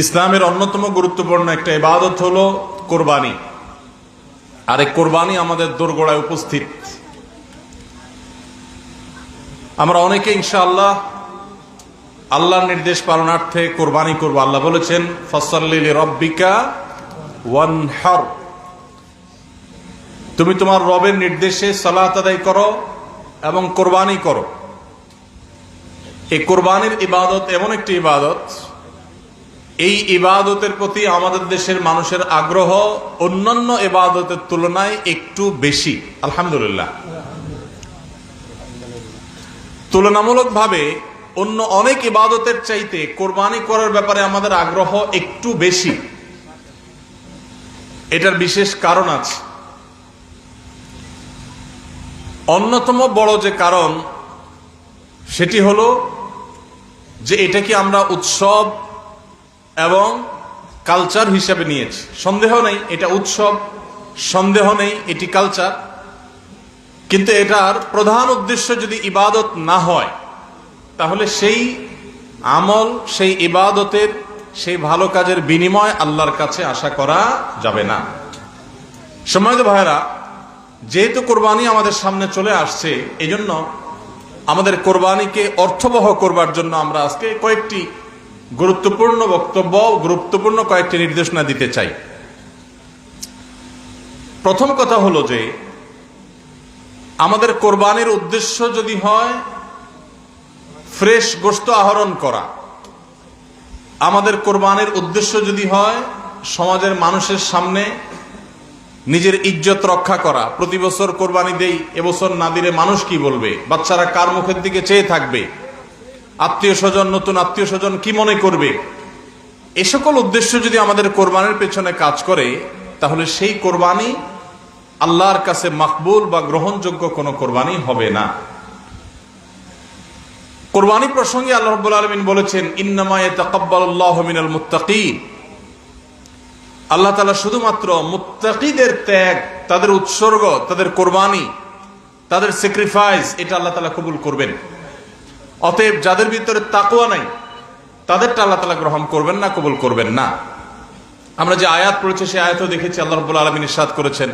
ইসলামের অন্যতম গুরুত্বপূর্ণ একটা ইবাদত হলো কোরবানি। আর এই কোরবানি আমাদের দোরগোড়ায় উপস্থিত। আমরা অনেকে ইনশাআল্লাহ আল্লাহর নির্দেশ পালনার্থে কোরবানি করব। আল্লাহ বলেছেন, ফাসাল্লি লিরাব্বিকা ওয়ানহার, তুমি তোমার রবের নির্দেশে সালাত আদায় করো এবং কোরবানি করো। এই কোরবানির ইবাদত এমন একটি ইবাদত, এই ইবাদতের প্রতি আমাদের দেশের মানুষের আগ্রহ অন্যান্য ইবাদতের তুলনায় একটু বেশি। আলহামদুলিল্লাহ, তুলনামূলকভাবে অন্য অনেক ইবাদতের চাইতে কোরবানি করার ব্যাপারে আমাদের আগ্রহ একটু বেশি। এটার বিশেষ কারণ আছে। অন্যতম বড় যে কারণ সেটি হলো যে এটাকে আমরা উৎসব এবং কালচার হিসেবে নিয়েছি। সন্দেহ নেই এটা উৎসব, সন্দেহ নেই এটি কালচার, কিন্তু এটার প্রধান উদ্দেশ্য যদি ইবাদত না হয় তাহলে সেই আমল, সেই ইবাদতের, সেই ভালো কাজের বিনিময় আল্লাহর কাছে আশা করা যাবে না। সম্মানিত ভাইরা, যেহেতু কোরবানি আমাদের সামনে চলে আসছে, এই জন্য আমাদের কোরবানিকে অর্থবহ করবার জন্য আমরা আজকে কয়েকটি গুরুত্বপূর্ণ বক্তব্য, গুরুত্বপূর্ণ কয়েকটি নির্দেশনা দিতে চাই। প্রথম কথা হলো যে আমাদের কোরবানির উদ্দেশ্য যদি হয় ফ্রেশ গোশত আহরণ করা, আমাদের কোরবানির উদ্দেশ্য যদি হয় সমাজের মানুষের সামনে নিজের ইজ্জত রক্ষা করা, প্রতি বছর কোরবানি দেই, এবছর না দিলে মানুষ কি বলবে, বাচ্চারা কার মুখের দিকে চেয়ে থাকবে, আত্মীয় স্বজন, নতুন আত্মীয় স্বজন কি মনে করবে, এ সকল উদ্দেশ্য যদি আমাদের কোরবানির পেছনে কাজ করে তাহলে সেই কোরবানি আল্লাহর কাছে মাকবুল বা গ্রহণযোগ্য কোনো কোরবানি হবে না। কোরবানি প্রসঙ্গে আল্লাহ রাব্বুল আলামিন বলেছেন, ইন্নামা ইয়াতাকাব্বালুল্লাহু মিনাল মুত্তাকিন, আল্লাহ তাআলা শুধুমাত্র মুত্তাকিদের ত্যাগ, তাদের উৎসর্গ, তাদের কোরবানি, তাদের স্যাক্রিফাইস, এটা আল্লাহ তাআলা কবুল করবেন। অতএব যাদের ভিতরে তাকওয়া নাই তাদেরটা আল্লাহ তাআলা গ্রহণ করবেন না, কবুল করবেন না। আমরা যে আয়াত পড়েছি সেই আয়াতও দেখেছি, আল্লাহ রাব্বুল আলামিন ইরশাদ করেছেন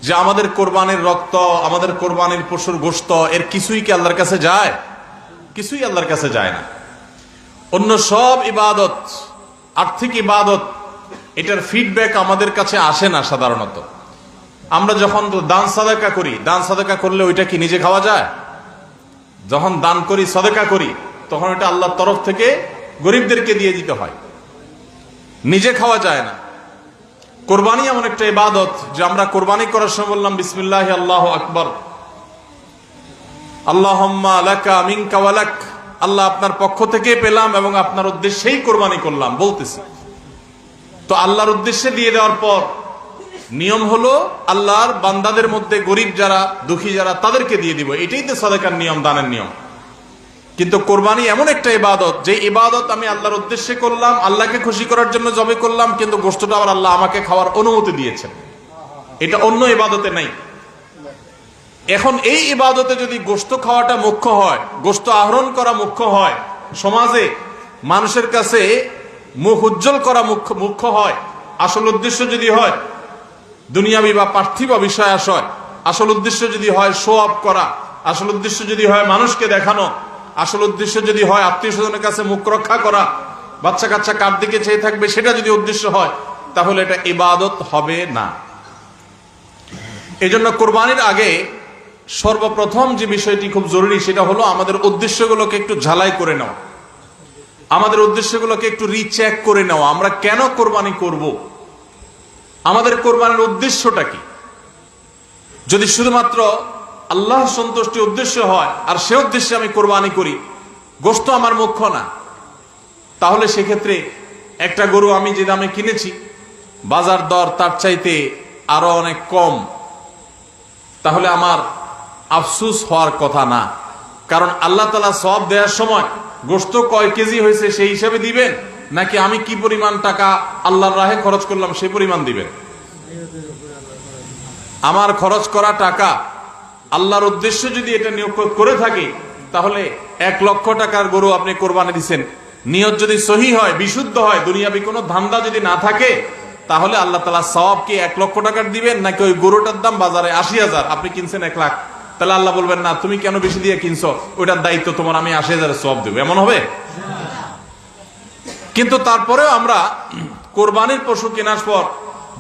যে আমাদের কোরবানির রক্ত, আমাদের কোরবানির পশুর গোশত, এর কিছুই কি আল্লাহর কাছে যায়? কিছুই আল্লাহর কাছে যায় না। অন্য সব ইবাদত, আর্থিক ইবাদত, এটার ফিডব্যাক আমাদের কাছে আসে না সাধারণত। আমরা যখন দান সাদাকা করি, দান সাদাকা করলে ওইটা কি নিজে খাওয়া যায়? যখন দান করি, সাদাকা করি, তখন এটা আল্লাহর তরফ থেকে গরিবদেরকে দিয়ে দিতে হয়, নিজে খাওয়া যায় না। কোরবানি এমন একটা ইবাদত যে আমরা কোরবানি করার সময় বললাম বিসমিল্লাহি আল্লাহু আকবার, আল্লাহুম্মা লাকা মিনকা ওয়া লাক, আল্লাহ আপনার পক্ষ থেকে পেলাম এবং আপনার উদ্দেশ্যেই কোরবানি করলাম বলতেছি। তো আল্লাহর উদ্দেশ্যে দিয়ে দেওয়ার পর নিয়ম হলো আল্লাহর বান্দাদের মধ্যে গরিব যারা, দুঃখী যারা, তাদেরকে দিয়ে দিব। এটাই তো সাদাকার নিয়ম, দানের নিয়ম। কিন্তু কোরবানি এমন একটা ইবাদত যে ইবাদত আমি আল্লাহর উদ্দেশ্যে করলাম, আল্লাহকে খুশি করার জন্য জবে করলাম, কিন্তু গোশতটা আবার আল্লাহ আমাকে খাওয়ার অনুমতি দিয়েছেন। এটা অন্য ইবাদতে নাই। এখন এই ইবাদতে যদি গোশত খাওয়াটা মুখ্য হয়, গোশত আহরণ করা মুখ্য হয়, সমাজে মানুষের কাছে মুখ উজ্জ্বল করা মুখ্য হয়, আসল উদ্দেশ্য যদি হয় দুনিয়াবি বা পার্থিব বিষয় আশয়, আসল উদ্দেশ্য যদি হয় শো অফ করা, আসল উদ্দেশ্য যদি হয় মানুষকে দেখানো, আসল উদ্দেশ্য যদি হয় আত্মীয় স্বজনের কাছে মুখ রক্ষা করা, বাচ্চা কাচ্চা কার দিকে চেয়ে থাকবে, সেটা যদি উদ্দেশ্য হয় তাহলে এটা ইবাদত হবে না। এই জন্য কোরবানির আগে সর্বপ্রথম যে বিষয়টি খুব জরুরি সেটা হলো আমাদের উদ্দেশ্যগুলোকে একটু ঝালাই করে নেওয়া, আমাদের উদ্দেশ্যগুলোকে একটু রিচেক করে নেওয়া। আমরা কেন কোরবানি করব, আমাদের কোরবানির উদ্দেশ্যটা কি? যদি শুধুমাত্র আল্লাহ সন্তুষ্টি উদ্দেশ্য হয় আর সে উদ্দেশ্যে আমি কোরবানি করি, গোশত আমার মুখ্য না, তাহলে সেক্ষেত্রে একটা গরু আমি যে দামে কিনেছি বাজার দর তার চাইতে আরো অনেক কম, তাহলে আমার আফসোস হওয়ার কথা না। কারণ আল্লাহ তাআলা সওয়াব দেওয়ার সময় গোশত কয় কেজি হয়েছে সেই হিসাবে দিবেন, নাকি আমি কি পরিমাণ টাকা আল্লাহর রাহে খরচ করলাম সেই পরিমাণ দিবেন? আমার খরচ করা টাকা আল্লাহর উদ্দেশ্যে যদি এটা নিয়োগ করে থাকি, তাহলে 1 লক্ষ টাকার গরু আপনি কোরবানি দিচ্ছেন, নিয়ত যদি সহি হয়, বিশুদ্ধ হয়, দুনিয়াবি কোনো ধান্দা যদি না থাকে, তাহলে আল্লাহ তাআলা সওয়াব কি 1 লক্ষ টাকার দিবেন, নাকি ওই গরুটার দাম বাজারে 80,000, আপনি কিনছেন 1 লাখ, তাহলে আল্লাহ বলবেন না তুমি কেন বেশি দিয়ে কিনছো, ওইটার দায়িত্ব তোমার, আমি 80,000 সওয়াব দেবো, এমন হবে? কিন্তু তারপরেও আমরা কোরবানির পশু কেনার পর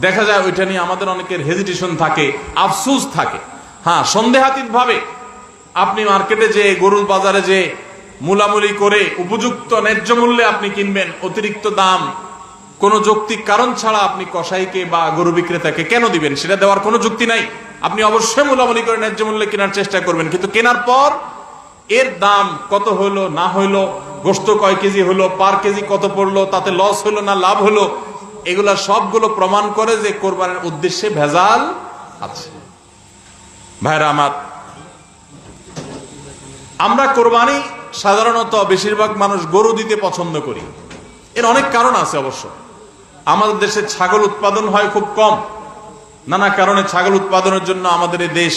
দেখা যায় ওইটা নিয়ে আমাদের অনেকের হেজিটেশন থাকে, আফসোস থাকে। হ্যাঁ, সন্দেহাতীত ভাবে আপনি মার্কেটে যে গরুর বাজারে যে মূলামূলি করে উপযুক্ত ন্যায্য মূল্যে আপনি কিনবেন, অতিরিক্ত দাম কোনো যৌক্তিক কারণ ছাড়া আপনি কসাইকে বা গরু বিক্রেতাকে কেন দিবেন, সেটা দেওয়ার কোনো যুক্তি নাই। আপনি অবশ্যই মূলামূলি করে ন্যায্য মূল্যে কেনার চেষ্টা করবেন, কিন্তু কেনার পর এর দাম কত হইলো না হইলো, গোশত কয় কেজি হলো, পার কেজি কত পড়লো, তাতে লস হলো না লাভ হলো, এগুলা সবগুলো প্রমাণ করে যে কোরবানির উদ্দেশ্যে ভেজাল আছে। ভাইরা আমার, আমরা কোরবানি সাধারণত বেশিরভাগ মানুষ গরু দিতে পছন্দ করি। এর অনেক কারণ আছে অবশ্য। আমাদের দেশে ছাগল উৎপাদন হয় খুব কম, নানা কারণে ছাগল উৎপাদনের জন্য আমাদের এই দেশ,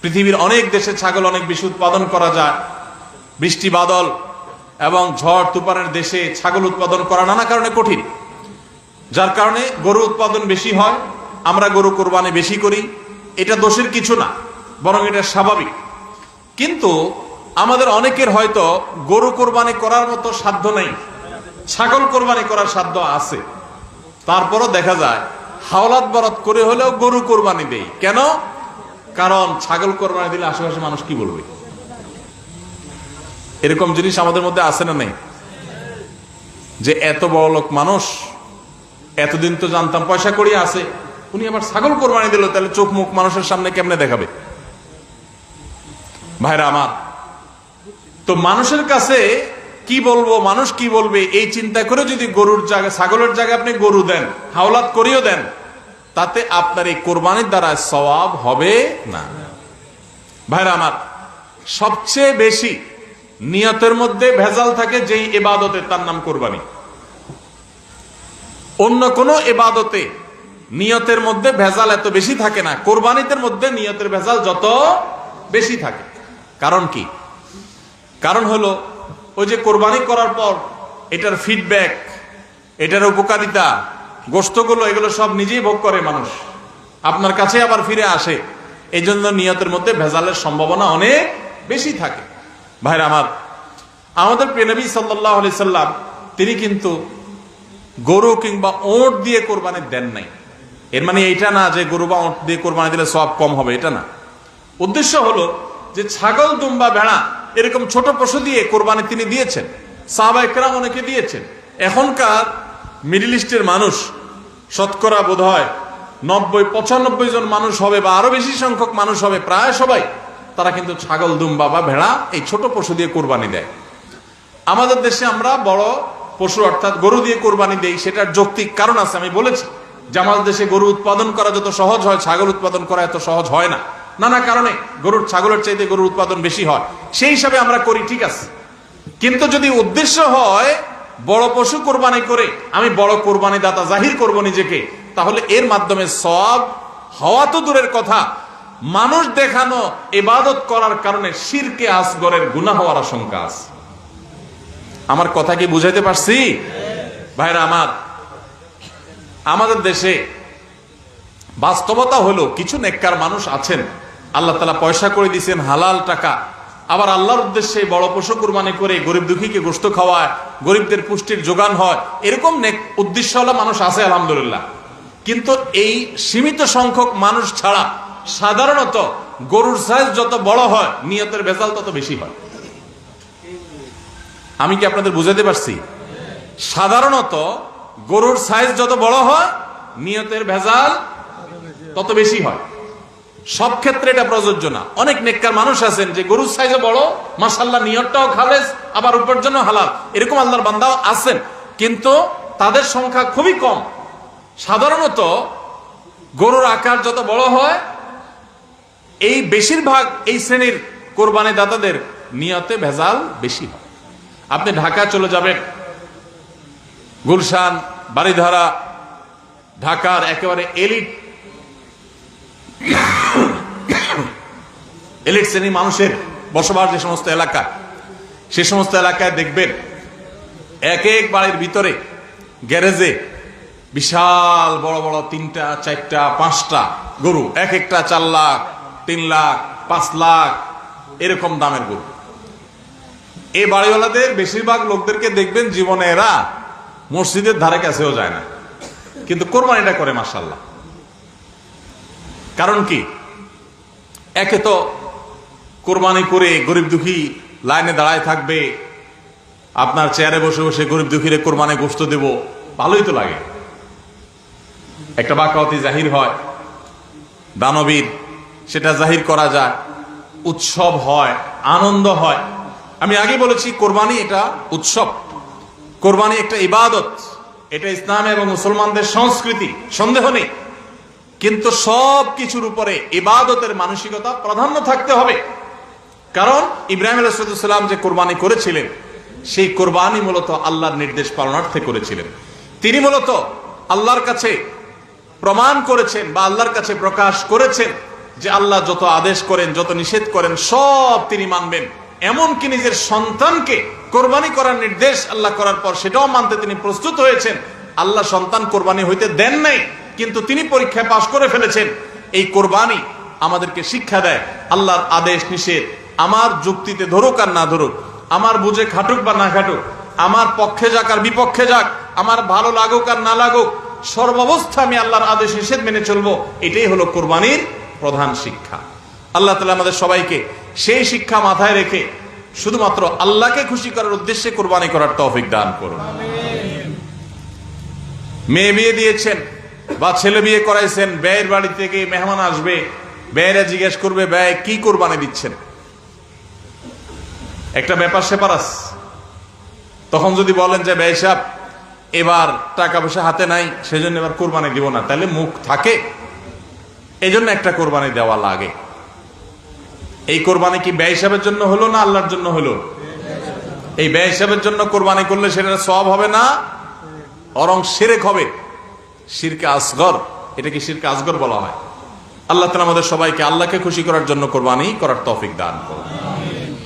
পৃথিবীর অনেক দেশে ছাগল অনেক বেশি উৎপাদন করা যায়। বৃষ্টি বাদল এবং ঝড় তুফানের দেশে ছাগল উৎপাদন করা নানা কারণে কঠিন, যার কারণে গরু উৎপাদন বেশি হয়, আমরা গরু কোরবানি বেশি করি। এটা দোষের কিছু না, বরং এটা স্বাভাবিক। কিন্তু আমাদের অনেকের হয়তো গরু কোরবানি করার মতো সাধ্য নেই, ছাগল কোরবানি করার সাধ্য আছে। তারপরও দেখা যায় হাওলাত বরাত করে হলেও গরু কোরবানি দেই। কেন? কারণ ছাগল কোরবানি দিলে আশেপাশে মানুষ কি বলবে। এরকম জিনিস আমাদের মধ্যে আছে না নেই? যে এত বড় লোক মানুষ, এতদিন তো জানতাম পয়সা করিয়া আছে, উনি আবার ছাগল কোরবানি দিল, তাহলে চোখ মুখ মানুষের সামনে কেমনে দেখাবে? ভাইরা আমার, তো মানুষের কাছে কি বলবো, মানুষ কি বলবে, এই চিন্তা করে যদি গরুর জায়গায় ছাগলের জায়গায় আপনি গরু দেন, হাওলাত করিও দেন, তাতে আপনার এই কোরবানির দ্বারা সওয়াব হবে না। ভাইরা আমার, সবচেয়ে বেশি নিয়তের মধ্যে ভেজাল থাকে যেই ইবাদতে, তার নাম কোরবানি। অন্য কোন ইবাদতে নিয়তের মধ্যে ভেজাল এত বেশি থাকে না, কোরবানিদের মধ্যে নিয়তের ভেজাল যত বেশি থাকে। কারণ কি? কারণ হলো ওই যে কোরবানি করার পর এটার ফিডব্যাক, এটার উপকারিতা, গোশতগুলো, এগুলো সব নিজেই ভোগ করে মানুষ, আপনার কাছে আবার ফিরে আসে। এই জন্য নিয়তের মধ্যে ভেজালের সম্ভাবনা অনেক বেশি থাকে। ভাইরা আমার, আমাদের প্রিয় নবী সাল্লাল্লাহু আলাইহি সাল্লাম তিনি কিন্তু গরু কিংবা ওঁট দিয়ে কোরবানি দেন নাই। এর মানে এইটা না যে গরু বা ওঁট দিয়ে কোরবানি দিলে সওয়াব কম হবে, এটা না। উদ্দেশ্য হলো যে ছাগল, দুম্বা, ভেড়া এরকম ছোট পশু দিয়ে কোরবানি তিনি দিয়েছেন, সাহাবা ইকরাম অনেকে দিয়েছেন। এখনকার মিডল ইস্টের মানুষ শতকরা বোধ হয় 90-95 জন মানুষ হবে, বা আরো বেশি সংখ্যক মানুষ হবে, প্রায় সবাই, তারা কিন্তু ছাগল, দুম্বা বা ভেড়া এই ছোট পশু দিয়ে কোরবানি দেয়। আমাদের দেশে আমরা বড় পশু অর্থাৎ গরু দিয়ে কোরবানি দেই, সেটার যৌক্তিক কারণ আছে। আমি বলেছি যে আমাদের দেশে গরু উৎপাদন করা যত সহজ হয়, ছাগল উৎপাদন করা এত সহজ হয় না, নানা কারণে। গরুর, ছাগলের চাইতে গরুর উৎপাদন বেশি হয়, সেই হিসাবে আমরা করি, ঠিক আছে। কিন্তু যদি উদ্দেশ্য হয় বড় পশু কোরবানি করে আমি বড় কোরবানি দাতা জাহির করব নিজেকে, তাহলে এর মাধ্যমে সওয়াব হওয়া তো দূরের কথা, মানুষ দেখানো ইবাদত করার কারণে শিরকে আসগরের গুনাহ হওয়ার আশঙ্কা আছে। আমার কথা কি বুঝাইতে পারছি? ভাইরা আমার, আমাদের দেশে বাস্তবতা হলো কিছু নেককার মানুষ আছেন, আল্লাহ তাআলা পয়সা করে দিয়েছেন, হালাল টাকা, আবার আল্লাহর উদ্দেশ্যে বড় পশু কুরবানি করে গরিব দুঃখীকে গোশত খাওয়ায়, গরিবদের পুষ্টির যোগান হয়, এরকম নেক উদ্দেশ্যওয়ালা মানুষ আছে আলহামদুলিল্লাহ। কিন্তু এই সীমিত সংখ্যক মানুষ ছাড়া সাধারণত গরুর সাইজ যত বড় হয় নিয়তের ভেজাল তত বেশি হয়। আমি কি আপনাদের বুঝাতে পারছি? সাধারণত গরুর সাইজ যত বড় হয় নিয়তের ভেজাল তত বেশি হয়। সব ক্ষেত্রে এটা প্রযোজ্য না। অনেক নেককার মানুষ আছেন যে গরুর সাইজও বড়, মাশাআল্লাহ নিয়তটাও খালেস, আবার উপার্জন হালাল, এরকম আল্লাহর বান্দাও আছেন, কিন্তু তাদের সংখ্যা খুবই কম। সাধারণত গরুর আকার যত বড় হয়, এই বেশিরভাগ এই শ্রেণীর কোরবানি দাতাদের নিয়তে ভেজাল বেশি হয়। আপনি ঢাকা চলে যাবেন, গুলশান, বাড়িধারা, ঢাকার একেবারে এলিট শ্রেণী মানুষের বসবাস যে সমস্ত এলাকা, সে সমস্ত এলাকায় দেখবেন এক এক বাড়ির ভিতরে গ্যারেজে বিশাল বড় বড় 3টা 4টা 5টা গরু, এক একটা 4 লাখ 3 লাখ 5 লাখ এরকম দামের গরু। এই বাড়িওয়ালাদের বেশিরভাগ লোকদেরকে দেখবেন জীবনে এরা মসজিদের ধারে কাছেও যায় না, কিন্তু কোরবানিটা করে মাশাআল্লাহ। কারণ কি? একে তো কোরবানি করে গরিব দুঃখী লাইনে দাঁড়ায় থাকবে, আপনার চেয়ারে বসে বসে গরিব দুঃখীরে কোরবানি গোশত দেব, ভালোই তো লাগে। একটা বাকাওয়াতি জাহির হয়, দানবীর, সেটা জাহির করা যায়, উৎসব হয়, আনন্দ হয়। আমি আগে বলেছি কোরবানি এটা উৎসব, কোরবানি একটা ইবাদত, এটা ইসলাম এবং মুসলমানদের সংস্কৃতি, সন্দেহ নেই। কিন্তু সব কিছুর উপরে ইবাদতের মানসিকতা প্রাধান্য থাকতে হবে। কারণ ইব্রাহিম আলাইহিস সালাম যে কোরবানি করেছিলেন, সেই কোরবানি মূলত আল্লাহর নির্দেশ পালনার্থে করেছিলেন। তিনি মূলত আল্লাহর কাছে প্রমাণ করেছেন বা আল্লাহর কাছে প্রকাশ করেছেন যে আল্লাহ যত আদেশ করেন, যত নিষেধ করেন সব তিনি মানবেন। এমনকি নিজের সন্তানকে কোরবানি করার নির্দেশ আল্লাহ করার পর সেটাও মানতে তিনি প্রস্তুত হয়েছেন। আল্লাহ সন্তান কোরবানি হইতে দেন নাই, কিন্তু তিনি পরীক্ষায় পাশ করে ফেলেছেন। এই কোরবানি আমাদেরকে শিক্ষা দেয় আল্লাহর আদেশ নিষেধ আমার যুক্তিতে ধরুক আর না ধরুক, আমার বুঝে খাটুক বা না খাটুক, আমার পক্ষে যাক আর বিপক্ষে যাক, আমার ভালো লাগুক আর না লাগুক, সর্বাবস্থা আমি আল্লাহর আদেশ নিষেধ মেনে চলবো। এটাই হলো কোরবানির প্রধান শিক্ষা। আল্লাহ তাআলা আমাদের সবাইকে সেই শিক্ষা মাথায় রেখে শুধুমাত্র আল্লাহকে খুশি করার উদ্দেশ্যে কোরবানি করার তৌফিক দান করুন। মেয়ে বিয়ে দিয়েছেন বা ছেলে বিয়ে করাইছেন, ব্যয়ের বাড়ি থেকে মেহমান আসবে, ব্যয়েরা জিজ্ঞেস করবে ব্যয় কি কোরবানি দিচ্ছেন, একটা ব্যাপার সেপার আছে। তখন যদি বলেন যে ব্যয় সাহেব এবার টাকা পয়সা হাতে নাই, সেজন্য এবার কোরবানি দিব না, তাহলে মুখ থাকে। এই জন্য একটা কোরবানি দেওয়া লাগে। এই কোরবানি কি ব্যয় হিসাবের জন্য হলো না আল্লাহর জন্য হলো? এই ব্যয় হিসাবের জন্য কোরবানি করলে সেটা সওয়াব হবে না, বরং শিরক হবে, শিরকে আসগর। এটা কি শিরকে আসগর বলা হয়? আল্লাহ তাআলা আমাদের সবাইকে আল্লাহকে খুশি করার জন্য কোরবানি করার তৌফিক দান করুন।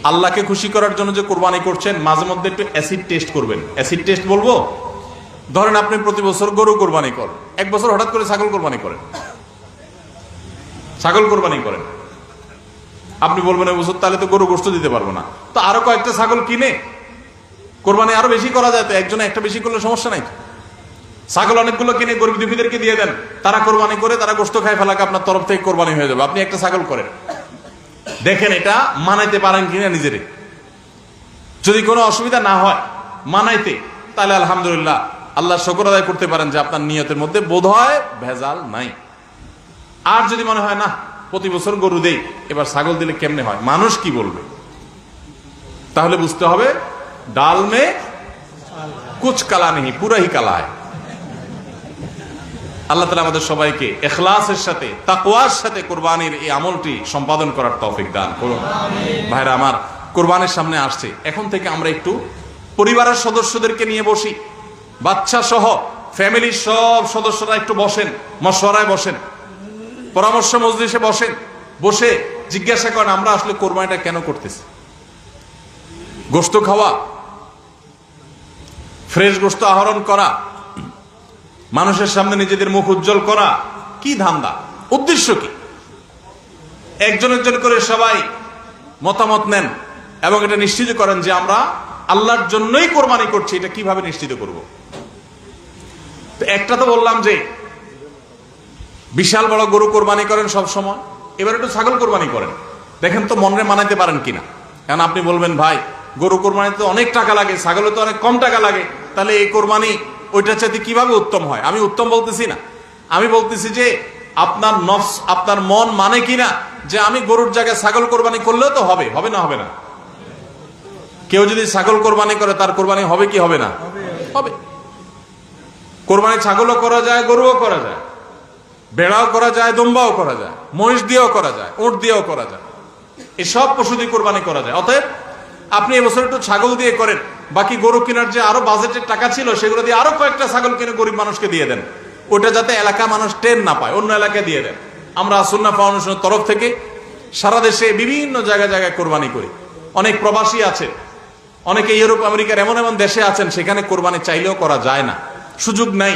আল্লাহকে খুশি করার জন্য যে কোরবানি করছেন, মাঝে মধ্যে একটু অ্যাসিড টেস্ট করবেন। অ্যাসিড টেস্ট বলবো, ধরেন আপনি প্রতি বছর গরু কোরবানি করেন, এক বছর হঠাৎ করে ছাগল কোরবানি করেন, ছাগল কোরবানি করেন। আপনি বলবেন এই বছর তাহলে তো গরু গোশত দিতে পারবো না, তো আরো কয়েকটা ছাগল কিনে কোরবানি আরো বেশি করা যায়, তো একজনে একটা বেশি করলে সমস্যা নাই। ছাগল অনেকগুলো কিনে গরিব দুঃখীদেরকে দিয়ে দেন, তারা কোরবানি করে তারা গোশত খায় ফেলাকে আপনার তরফ থেকে কোরবানি হয়ে যাবে। আপনি একটা ছাগল করেন, দেখেন এটা মানাইতে পারেন কিনা নিজেরে। যদি কোনো অসুবিধা না হয় মানাইতে, তাহলে আলহামদুলিল্লাহ আল্লাহ শুকর আদায় করতে পারেন যে আপনার নিয়তের মধ্যে বোধহয় ভেজাল নাই। আর যদি মনে হয় না প্রতি বছর গরু দেই, এবার ছাগল দিলে কেমনে হয়, মানুষ কি বলবে, তাহলে বুঝতে হবে ডাল মে কুছ কালা নেই, পুরা হি কালা হয়। আল্লাহ তাআলা আমাদের সবাইকে ইখলাসের সাথে তাকওয়ার সাথে কুরবানির এই আমলটি সম্পাদন করার তৌফিক দান করুন। ভাইরা আমার, কুরবানির সামনে আসছে, এখন থেকে আমরা একটু পরিবারের সদস্যদেরকে নিয়ে বসি, বাচ্চা সহ ফ্যামিলির সব সদস্যরা একটু বসেন, মশওয়ারায় বসেন, পরামর্শ মজলিসে বসেন, বসে জিজ্ঞাসা করেন আমরা আসলে কোরবানিটা কেন করতেছি। গোশত খাওয়া, ফ্রেশ গোশত আহরণ করা, মানুষের সামনে নিজেদের মুখ উজ্জ্বল করা, কি ধান্দা, উদ্দেশ্য কি? একজন একজন করে সবাই মতামত নেন এবং এটা নিশ্চিত করেন যে আমরা আল্লাহর জন্যই কোরবানি করছি। এটা কিভাবে নিশ্চিত করব? একটা তো বললাম যে বিশাল বড় গরু কোরবানি করেন সব সময়, এবার একটু ছাগল কোরবানি করেন, দেখেন তো মনে মানাইতে পারেন কিনা। কারণ আপনি বলবেন ভাই গরু কোরবানিতে অনেক টাকা লাগে, ছাগলে তো অনেক কম টাকা লাগে, তাহলে এই কোরবানি ওইটার চাইতে কিভাবে উত্তম হয়? আমি উত্তম বলতেছি না, আমি বলতেছি যে আপনার নফস, আপনার মন মানে কিনা যে আমি গরুর জায়গায় ছাগল কোরবানি করলেও তো হবে, হবে না হবে না? কেউ যদি ছাগল কোরবানি করে তার কোরবানি হবে কি হবে না? হবে। কোরবানি ছাগলও করা যায়, গরুও করা যায়, বেড়াও করা যায়, দম্বাও করা যায়, মহিষ দিয়েও করা যায়, উট দিয়েও করা যায়, এসব পশু দিয়ে কোরবানি করা যায়। অতএব আপনি এবছর একটু ছাগল দিয়ে করেন, বাকি গরু কেনার যে আরো বাজেটের টাকা ছিল সেগুলো দিয়ে আরো কয়েকটা ছাগল কিনে গরিব মানুষকে দিয়ে দেন, ওটা যাতে এলাকা মানুষ টেন না পায়, অন্য এলাকায় দিয়ে দেন। আমরা সুন্নাহ ফাউন্ডেশনের তরফ থেকে সারা দেশে বিভিন্ন জায়গায় জায়গায় কোরবানি করি। অনেক প্রবাসী আছে অনেকে ইউরোপ আমেরিকার এমন এমন দেশে আছেন সেখানে কোরবানি চাইলেও করা যায় না, সুযোগ নাই।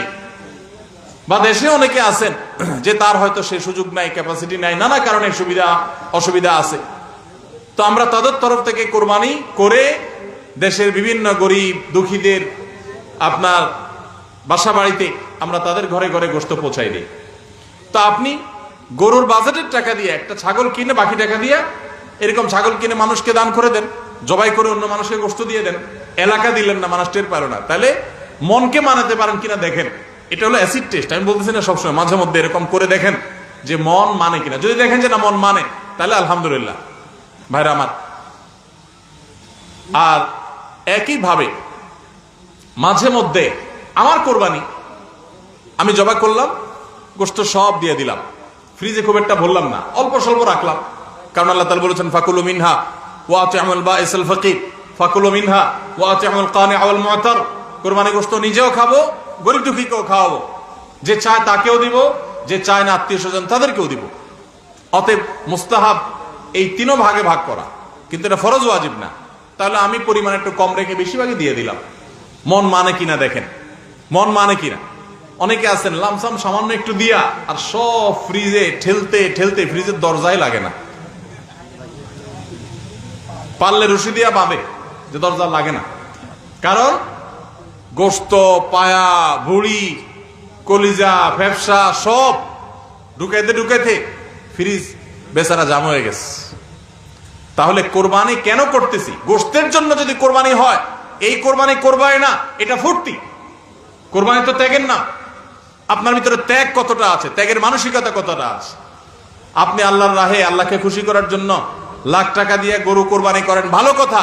বা দেশে অনেকে আছেন যে তার হয়তো সে সুযোগ নাই, ক্যাপাসিটি নাই, নানা কারণে সুবিধা অসুবিধা আছে। তো আমরা তাদের তরফ থেকে কোরবানি করে দেশের বিভিন্ন গরিব দুঃখীদের আপনার বাসা বাড়িতে আমরা তাদের ঘরে ঘরে গোশত পৌঁছাই দিই। তো আপনি গরুর বাজেটের টাকা দিয়ে একটা ছাগল কিনে বাকি টাকা দিয়ে এরকম ছাগল কিনে মানুষকে দান করে দেন, জবাই করে অন্য মানুষকে গোশত দিয়ে দেন, এলাকা দিলেন না, মানুষ টের পারো না। তাহলে মনকে মানাতে পারেন কিনা দেখেন। এটা হলো অ্যাসিড টেস্ট। আমি বলতেছি না সবসময়, মাঝে মধ্যে এরকম করে দেখেন যে মন মানে কিনা। যদি দেখেন যে না মন মানে, তাহলে আলহামদুলিল্লাহ ভাইরা আমার। আর একইভাবে মাঝে মধ্যে আমার কোরবানি আমি জবাই করলাম, গোশত সব দিয়ে দিলাম, ফ্রিজে খুব একটা ভরলাম না, অল্প স্বল্প রাখলাম। কারণ আল্লাহ তাআলা বলেছেন ফাকুলু মিনহা ওয়া আতি'মুল বাঈসাল ফাকির ফাকুলু মিনহা ওয়া আতি'মুল কানি'a ওয়াল মু'তার। কোরবানি গোশত নিজেও খাবো, গরিব দুঃখীকেও খাওয়াবো, যে চায় তাকেও দিব, যে চায় না আত্মীয় স্বজন তাদেরকেও দিব। অতএব মুস্তাহাব এই তিনও ভাগে ভাগ করা, কিন্তু এটা ফরজ ওয়াজিব না। তাহলে আমি পরিমাণ একটু কম রেখে বেশিরভাগই দিয়ে দিলাম। মন মানে কিনা দেখেন, মন মানে কিনা। অনেকে আছেন লামসাম সামান্য একটু দিয়া আর সব ফ্রিজে ঠেলতে ঠেলতে ফ্রিজের দরজায় লাগে না, পারলে রশি দিয়া বাঁধে যে দরজা লাগে না। কারণ গোশত, পায়া, ভুড়ি, কলিজা, ফ্যাপসা সব ঢুকাইতে ঢুকাইতে ফ্রিজ বেচারা জাম হয়ে গেছে। তাহলে কোরবানি কেন করতেছি? গোশতের জন্য যদি কোরবানি হয়, এই কোরবানি করবাই না, এটা ফুর্তি। কোরবানি তো ত্যাগের না। আপনার ভিতরে ত্যাগ কতটা আছে, ত্যাগের মানসিকতা কতটা আছে। আপনি আল্লাহর রাহে আল্লাহকে খুশি করার জন্য লাখ টাকা দিয়ে গরু কোরবানি করেন, ভালো কথা।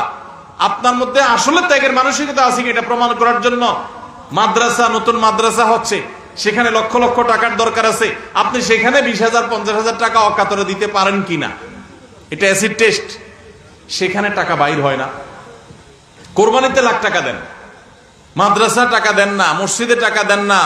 আপনার মধ্যে আসলে ত্যাগের মানসিকতা আছে কি এটা প্রমাণ করার জন্য মাদ্রাসা, নতুন মাদ্রাসা হচ্ছে, সেখানে লক্ষ লক্ষ টাকার দরকার আছে, আপনি সেখানে 20,000 50,000 টাকা অকাতরে দিতে পারেন কিনা, এটা অ্যাসিড টেস্ট। সেখানে টাকা বাইর হয় না। কোরবানিতে লাখ টাকা দেন, মাদ্রাসা টাকা দেন না, মসজিদে টাকা দেন না,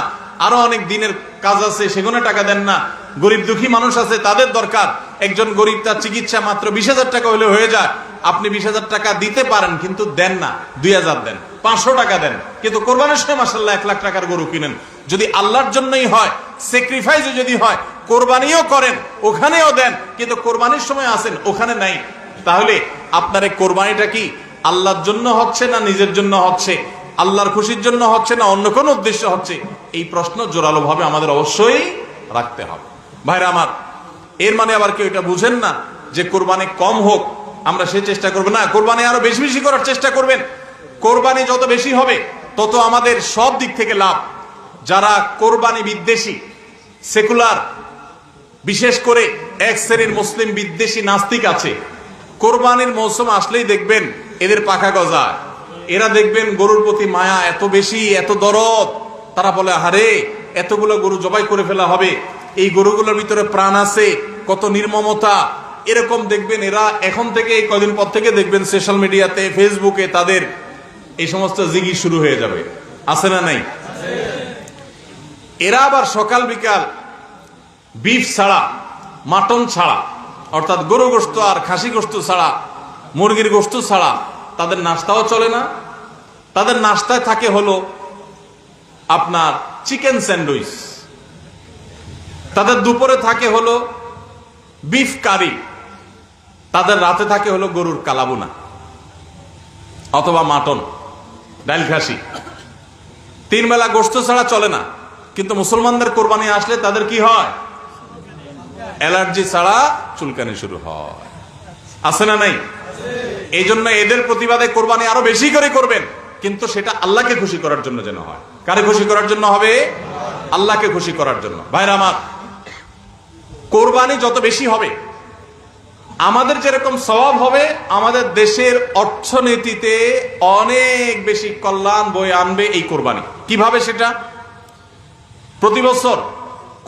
আরো অনেক দিনের কাজ আছে সেখানে টাকা দেন না। গরিব দুঃখী মানুষ আছে, তাদের দরকার। একজন গরিব তার চিকিৎসা মাত্র 20,000 টাকা হলে হয়ে যায়, আপনি 20,000 টাকা দিতে পারেন কিন্তু দেন না, 2,000 দেন, 500 টাকা দেন, কিন্তু কোরবানির সময় মাশাআল্লাহ 1 লাখ টাকার গরু কিনেন। যদি আল্লাহর জন্যই হয়, স্যাক্রিফাইস যদি হয়, কোরবানিও করেন, ওখানেও দেন, কিন্তু কোরবানির সময় আসেন ওখানে নাই। তাহলে আপনার এই কোরবানিটা কি আল্লাহর জন্য হচ্ছে না নিজের জন্য হচ্ছে, আল্লাহর খুশির জন্য হচ্ছে না অন্য কোনো উদ্দেশ্য হচ্ছে? এই প্রশ্ন জোরালো ভাবে আমাদের অবশ্যই রাখতে হবে। ভাইরা আমার, এর মানে আবার কেউ এটা বুঝেন না যে কোরবানি কম হোক আমরা সেই চেষ্টা করবো না, কোরবানি আরো বেশি বেশি করার চেষ্টা করবেন। কোরবানি যত বেশি হবে তত আমাদের সব দিক থেকে লাভ। যারা কোরবানি বিদ্বেষী, সেকুলার, বিশেষ করে এক শ্রেণীর মুসলিম বিদ্বেষী নাস্তিক আছে, কোরবানির মৌসুম আসলেই দেখবেন এদের পাখা গজায়। এরা দেখবেন গরুর প্রতি মায়া এত বেশি, এত দরদ। তারা বলে আরে এতগুলো গরু জবাই করে ফেলা হবে, এই গরুগুলোর ভিতরে প্রাণ আছে, কত নির্মমতা। এরকম দেখবেন এরা এখন থেকে কয়দিন পর থেকে দেখবেন সোশ্যাল মিডিয়াতে, ফেসবুকে তাদের এই সমস্ত জিগি শুরু হয়ে যাবে, আছে না নাই? এরা আবার সকাল বিকাল বিফ ছাড়া, মাটন ছাড়া, অর্থাৎ গরু গোশত আর খাসি গোশত ছাড়া, মুরগির গোশত ছাড়া তাদের নাস্তাও চলে না। তাদের নাস্তায় থাকে হলো আপনার চিকেন স্যান্ডউইচ, তাদের দুপুরে থাকে হলো বিফ কারি, তাদের রাতে থাকে হলো গরুর কালাবুনা অথবা মাটন, ডাল খাসি। 3 বেলা গোশত ছাড়া চলে না। কিন্তু মুসলমানদের কোরবানি আসলে তাদের কি হয়? অ্যালার্জি ছাড়া চুলকানি শুরু হয়, আছে না নাই? এই জন্য এদের প্রতিবাদে কোরবানি আরো বেশি করে করবেন, কিন্তু সেটা আল্লাহকে খুশি করার জন্য যেন হয়। কারে খুশি করার জন্য হবে? আল্লাহকে খুশি করার জন্য। ভাইরা আমার, কোরবানি যত বেশি হবে আমাদের যেরকম সওয়াব হবে, আমাদের দেশের অর্থনীতিতে অনেক বেশি কল্যাণ বয়ে আনবে এই কোরবানি। কিভাবে সেটা? প্রতি বছর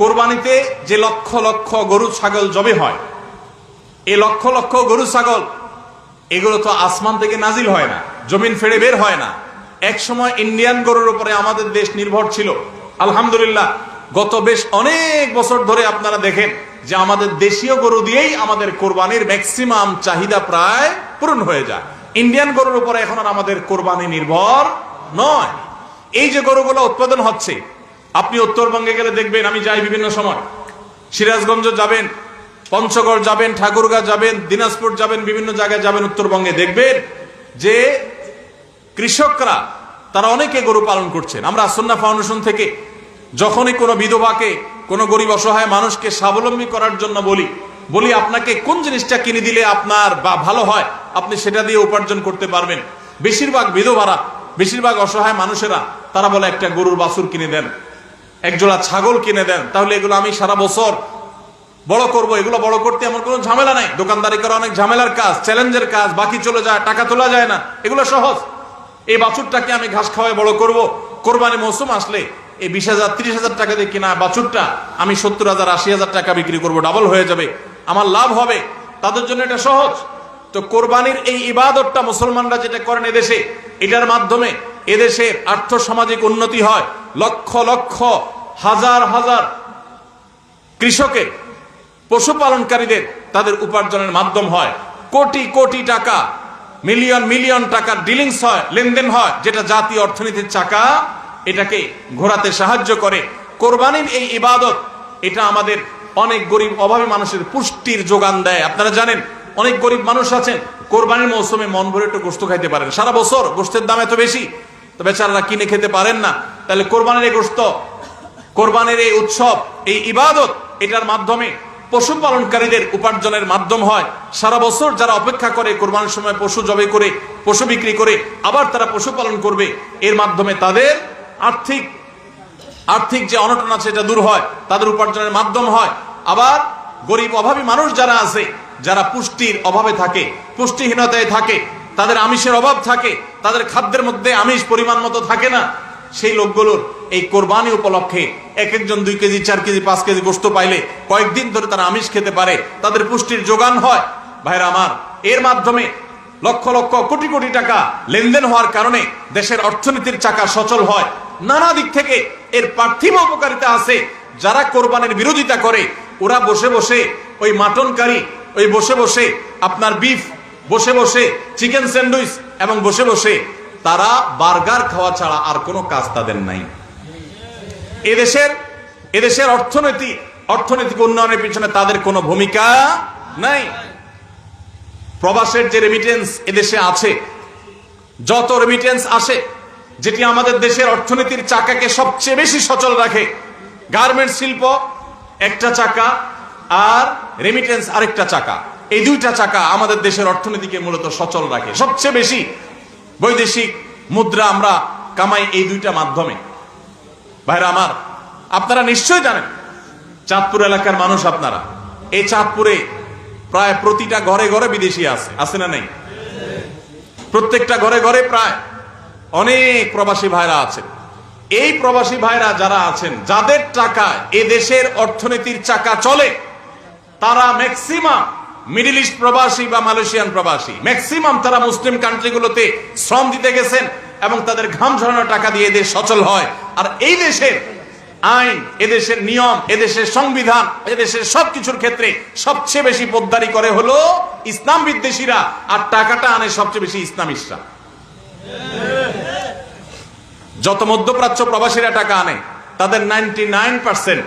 কোরবানিতে যে লক্ষ লক্ষ গরু ছাগল জবে হয়, এই লক্ষ লক্ষ গরু ছাগল এগুলো তো আসমান থেকে নাজিল হয় না, জমিন ফেড়ে বের হয় না। এক সময় ইন্ডিয়ান গরুর উপরে আমাদের দেশ নির্ভর ছিল। আলহামদুলিল্লাহ গত বেশ অনেক বছর ধরে আপনারা দেখেন যে আমাদের দেশীয় গরু দিয়েই আমাদের কোরবানির ম্যাক্সিমাম চাহিদা প্রায় পূরণ হয়ে যায়। ইন্ডিয়ান গরুর উপরে এখন আর আমাদের কোরবানি নির্ভর নয়। এই যে গরুগুলো উৎপাদন হচ্ছে, আপনি উত্তরবঙ্গে গেলে দেখবেন, আমি যাই বিভিন্ন সময়, সিরাজগঞ্জ যাবেন, পঞ্চগড় যাবেন, ঠাকুরগাঁ যাবেন, দিনাজপুর যাবেন, বিভিন্ন জায়গায় যাবেন উত্তরবঙ্গে, দেখবেন যে কৃষকরা তারা অনেকে গরু পালন করছেন। আমরা সুন্নাহ ফাউন্ডেশন থেকে যখনই কোনো বিধবাকে, কোনো গরিব অসহায় মানুষকে স্বাবলম্বী করার জন্য বলি আপনাকে কোন জিনিসটা কিনে দিলে আপনার বা ভালো হয়, আপনি সেটা দিয়ে উপার্জন করতে পারবেন। বেশিরভাগ বিধবারা, বেশিরভাগ অসহায় মানুষেরা তারা বলে একটা গরুর বাছুর কিনে দেন, একজোড়া ছাগল কিনে দেন, তাহলে এগুলো আমি সারা বছর বড় করব। এগুলো বড় করতে আমার কোনো ঝামেলা নাই। দোকানদারি করা অনেক ঝামেলার কাজ, চ্যালেঞ্জের কাজ, বাকি চলে যায়, টাকা তোলা যায় না, এগুলো সহজ। এই বাছুরটাকে আমি ঘাস খাওয়াই বড় করব। কোরবানি মৌসুম আসলে এই 20,000 30,000 টাকা দিয়ে কিনা বাছুরটা আমি 70,000 80,000 টাকা বিক্রি করব, ডাবল হয়ে যাবে, আমার লাভ হবে। তাদের জন্য এটা সহজ। তো কোরবানির এই ইবাদতটা মুসলমানরা যেটা করেন এদেশে, এটার মাধ্যমে এদেশের আর্থ সামাজিক উন্নতি হয়। লক্ষ লক্ষ হাজার হাজার কৃষকের, পশুপালনকারীদের তাদের উপার্জনের মাধ্যম হয়। কোটি কোটি টাকা, মিলিয়ন মিলিয়ন টাকার ডিলিংস হয়, লেনদেন হয়, যেটা জাতীয় অর্থনীতির চাকা এটাকে ঘোরাতে সাহায্য করে। কোরবানির এই ইবাদত এটা আমাদের অনেক গরিব অভাবী মানুষের পুষ্টির যোগান দেয়। আপনারা জানেন অনেক গরিব মানুষ আছেন কোরবানির মৌসুমে মন ভরে একটু গোশত খাইতে পারেন, সারা বছর গোশতের দাম এত বেশি, তো বেচারারা কিনে খেতে পারেন না। তাহলে কোরবানির এই গোশত, কোরবানির এই উৎসব, এই ইবাদত, এটার মাধ্যমে পশুপালনকারীদের উপার্জনের মাধ্যম হয়। সারা বছর যারা অপেক্ষা করে কোরবানির সময় পশু জবাই করে, পশু বিক্রি করে আবার তারা পশুপালন করবে, এর মাধ্যমে তাদের আর্থিক যে অনটন আছে এটা দূর হয়, তাদের উপার্জনের মাধ্যম হয়। আবার গরিব অভাবী মানুষ যারা আছে, যারা পুষ্টির অভাবে থাকে, পুষ্টিহীনতায় থাকে, তাদের আমিষের অভাব থাকে, তাদের খাদ্যের মধ্যে আমিষ পরিমাণ মতো থাকে না, সেই লোকগুলোর এই কোরবানি উপলক্ষে এক একজন 2 কেজি 4 কেজি 5 কেজি গোশত পাইলে কয়েকদিন ধরে তারা আমিষ খেতে পারে, তাদের পুষ্টির যোগান হয়। ভাইরা আমার, এর মাধ্যমে লক্ষ লক্ষ কোটি কোটি টাকা লেনদেন হওয়ার কারণে দেশের অর্থনীতির চাকা সচল হয়। নানা দিক থেকে এর পার্থিব উপকারিতা আছে। যারা কোরবানির বিরোধিতা করে ওরা বসে বসে ওই মাটন কারি, ওই বসে বসে আপনার বিফ, বসে বসে চিকেন স্যান্ডউইচ, এবং বসে বসে তারা বার্গার খাওয়া ছাড়া আর কোনো কাজ তাদের নাই। এদেশের অর্থনৈতিক উন্নয়নের পিছনে তাদের কোনো ভূমিকা নাই। প্রবাসের যে রেমিটেন্স এদেশে আছে, যত রেমিটেন্স আসে, যেটি আমাদের দেশের অর্থনীতির চাকাকে সবচেয়ে বেশি সচল রাখে, গার্মেন্টস শিল্প একটা চাকা আর রেমিটেন্স আরেকটা চাকা, এই দুইটা চাকা আমাদের দেশের অর্থনীতিকে মূলত সচল রাখে। সবচেয়ে বেশি বৈদেশিক মুদ্রা আমরা কামাই এই দুইটা মাধ্যমে। ভাইরা আমার, আপনারা নিশ্চয় জানেন, চাঁদপুর এলাকার মানুষ আপনারা, এই চাঁদপুরে প্রায় প্রতিটা ঘরে ঘরে বিদেশি আছে না নেই? প্রত্যেকটা ঘরে ঘরে প্রায় অনেক প্রবাসী ভাইরা আছেন। এই প্রবাসী ভাইরা যারা আছেন, যাদের টাকায় এ দেশের অর্থনীতির চাকা চলে, তারা ম্যাক্সিমাম মিডল ইস্ট প্রবাসী বা মালয়েশিয়ান প্রবাসী, ম্যাক্সিমাম তারা মুসলিম কান্ট্রিগুলোতে শ্রম দিতে গেছেন এবং তাদের ঘাম ঝরানো টাকা দিয়ে এদেশ সচল হয়। আর এই দেশের আইন, এদেশের নিয়ম, এদেশের সংবিধান, এদেশের সবকিছুর ক্ষেত্রে সবচেয়ে বেশি পোদ্দারি করে হলো ইসলাম বিদ্বেষীরা, আর টাকাটা আনে সবচেয়ে বেশি ইসলামিস্টরা। যত মধ্যপ্রাচ্য প্রবাসীরা টাকা আনে, তাদের 99%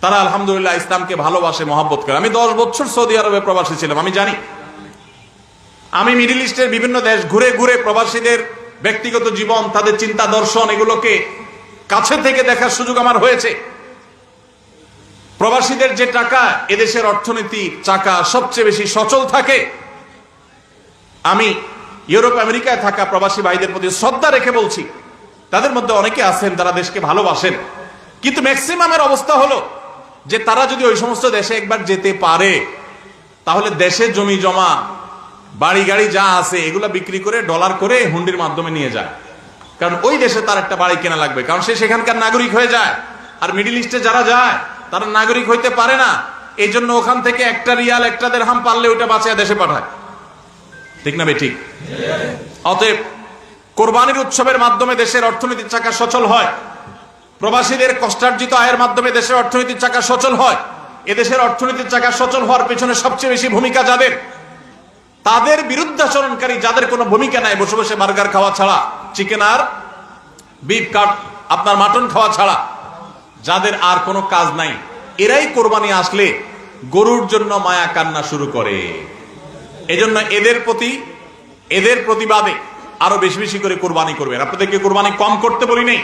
তারা আলহামদুলিল্লাহ ইসলামকে ভালোবাসে, মহব্বত করে। আমি 10 বছর সৌদি আরবে প্রবাসী ছিলাম, আমি জানি। আমি মিডল ইস্টের বিভিন্ন দেশ ঘুরে ঘুরে প্রবাসীদের ব্যক্তিগত জীবন, তাদের চিন্তা দর্শন, এগুলোকে কাছে থেকে দেখার সুযোগ আমার হয়েছে। প্রবাসীদের যে টাকা এদেশের অর্থনীতির চাকা সবচেয়ে বেশি সচল থাকে। আমি ইউরোপ আমেরিকায় থাকা প্রবাসী ভাইদের প্রতি শ্রদ্ধা রেখে বলছি, তাদের মধ্যে অনেকে আছেন তারা দেশকে ভালোবাসেন, কিন্তু ম্যাক্সিমামের অবস্থা হলো যে তারা যদি ওই সমস্ত দেশে একবার যেতে পারে, তাহলে দেশে জমি জমা, বাড়ি গাড়ি যা আছে এগুলা বিক্রি করে ডলার করে হুন্ডির মাধ্যমে নিয়ে যায়। কারণ ওই দেশে তার একটা বাড়ি কেনা লাগবে, কারণ সে সেখানকার নাগরিক হয়ে যায়। আর মিডিল ইস্টে যারা যায় তারা নাগরিক হইতে পারে না, এই জন্য ওখান থেকে একটা রিয়াল, একটা দিরহাম পারলে ওইটা বাঁচিয়ে দেশে পাঠায়। ঠিক না বেঠিক? অতএব কোরবানির উৎসবের মাধ্যমে দেশের অর্থনীতির চাকা সচল হয়। প্রবাসীদের কষ্টার্জিত আয়ের মাধ্যমে দেশের অর্থনীতির চাকা সচল হয়। এদেশের অর্থনীতির চাকা সচল হওয়ার পেছনে সবচেয়ে বেশি ভূমিকা যাদের, তাদের বিরুদ্ধাচরণকারী যাদের কোনো ভূমিকা নাই, বসে বসে বার্গার খাওয়া ছাড়া, চিকেন আর বিফ কাট আপনার মাটন খাওয়া ছাড়া যাদের আর কোনো কাজ নাই, এরাই কোরবানি আসলে গরুর জন্য মায়া কান্না শুরু করে। এজন্য এদের প্রতিবাদে আরো বেশি বেশি করে কোরবানি করবেন। আপনাদেরকে কোরবানি কম করতে বলি নাই,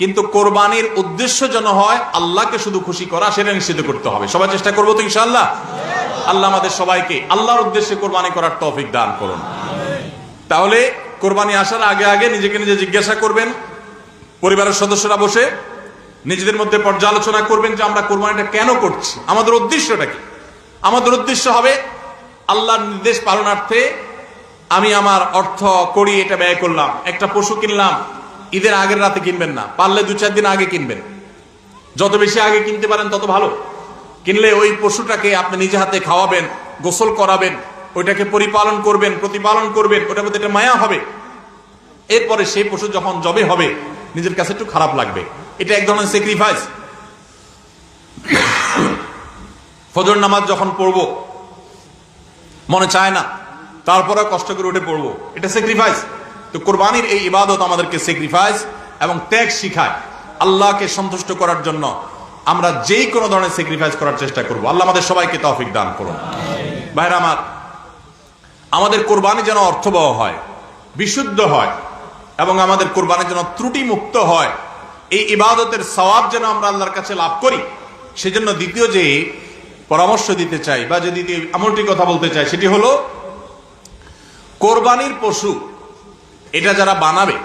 কিন্তু কোরবানির উদ্দেশ্য যেন হয় আল্লাহকে শুধু খুশি করা, সেটা নিশ্চিত করতে হবে। সবাই চেষ্টা করবো তো ইনশাআল্লাহ। আল্লাহ আমাদের সবাইকে আল্লাহর উদ্দেশ্যে কোরবানি করার তৌফিক দান করুন। তাহলে কোরবানি আসার আগে আগে নিজেকে নিজে জিজ্ঞাসা করবেন, পরিবারের সদস্যরা বসে নিজেদের মধ্যে পর্যালোচনা করবেন যে আমরা কোরবানিটা কেন করছি, আমাদের উদ্দেশ্যটা কি। আমাদের উদ্দেশ্য হবে আল্লাহর নির্দেশ পালনার্থে আমি আমার অর্থ করি এটা ব্যয় করলাম। একটা পশু কিনলাম, ঈদের আগের রাতে কিনবেন না, পারলে 2-4 দিন আগে কিনবেন। যত বেশি আগে কিনতে পারেন তত ভালো। কিনলে ওই পশুটাকে আপনি নিজে হাতে খাওয়াবেন, গোসল করাবেন, ওইটাকে পরিপালন করবেন, প্রতিপালন করবেন, ওটার মধ্যে একটা মায়া হবে। এরপরে সেই পশু যখন জবে হবে নিজের কাছে একটু খারাপ লাগবে। এটা এক ধরনের স্যাক্রিফাইস। ফজর নামাজ যখন পড়বো মনে চায় না, তারপরে কষ্ট করে উঠে পড়বো, এটা স্যাক্রিফাইস। তো কোরবানির এই ইবাদত আমাদেরকে স্যাক্রিফাইস এবং ত্যাগ শিখায়। আল্লাহকে সন্তুষ্ট করার জন্য আমরা যেই কোনো ধরনের স্যাক্রিফাইস করার চেষ্টা করব। আল্লাহ আমাদের সবাইকে তৌফিক দান করুন। ভাইরা আমার, আমাদের কোরবানি যেন অর্থবহ হয়, বিশুদ্ধ হয়, এবং আমাদের কোরবানি যেন ত্রুটি মুক্ত হয়, এই ইবাদতের সওয়াব যেন আমরা আল্লাহর কাছে লাভ করি। সেজন্য দ্বিতীয় যে পরামর্শ দিতে চাই বা যে দ্বিতীয় আমলটি কথা বলতে চাই সেটি হলো কোরবানির পশু এটা যারা বানাবে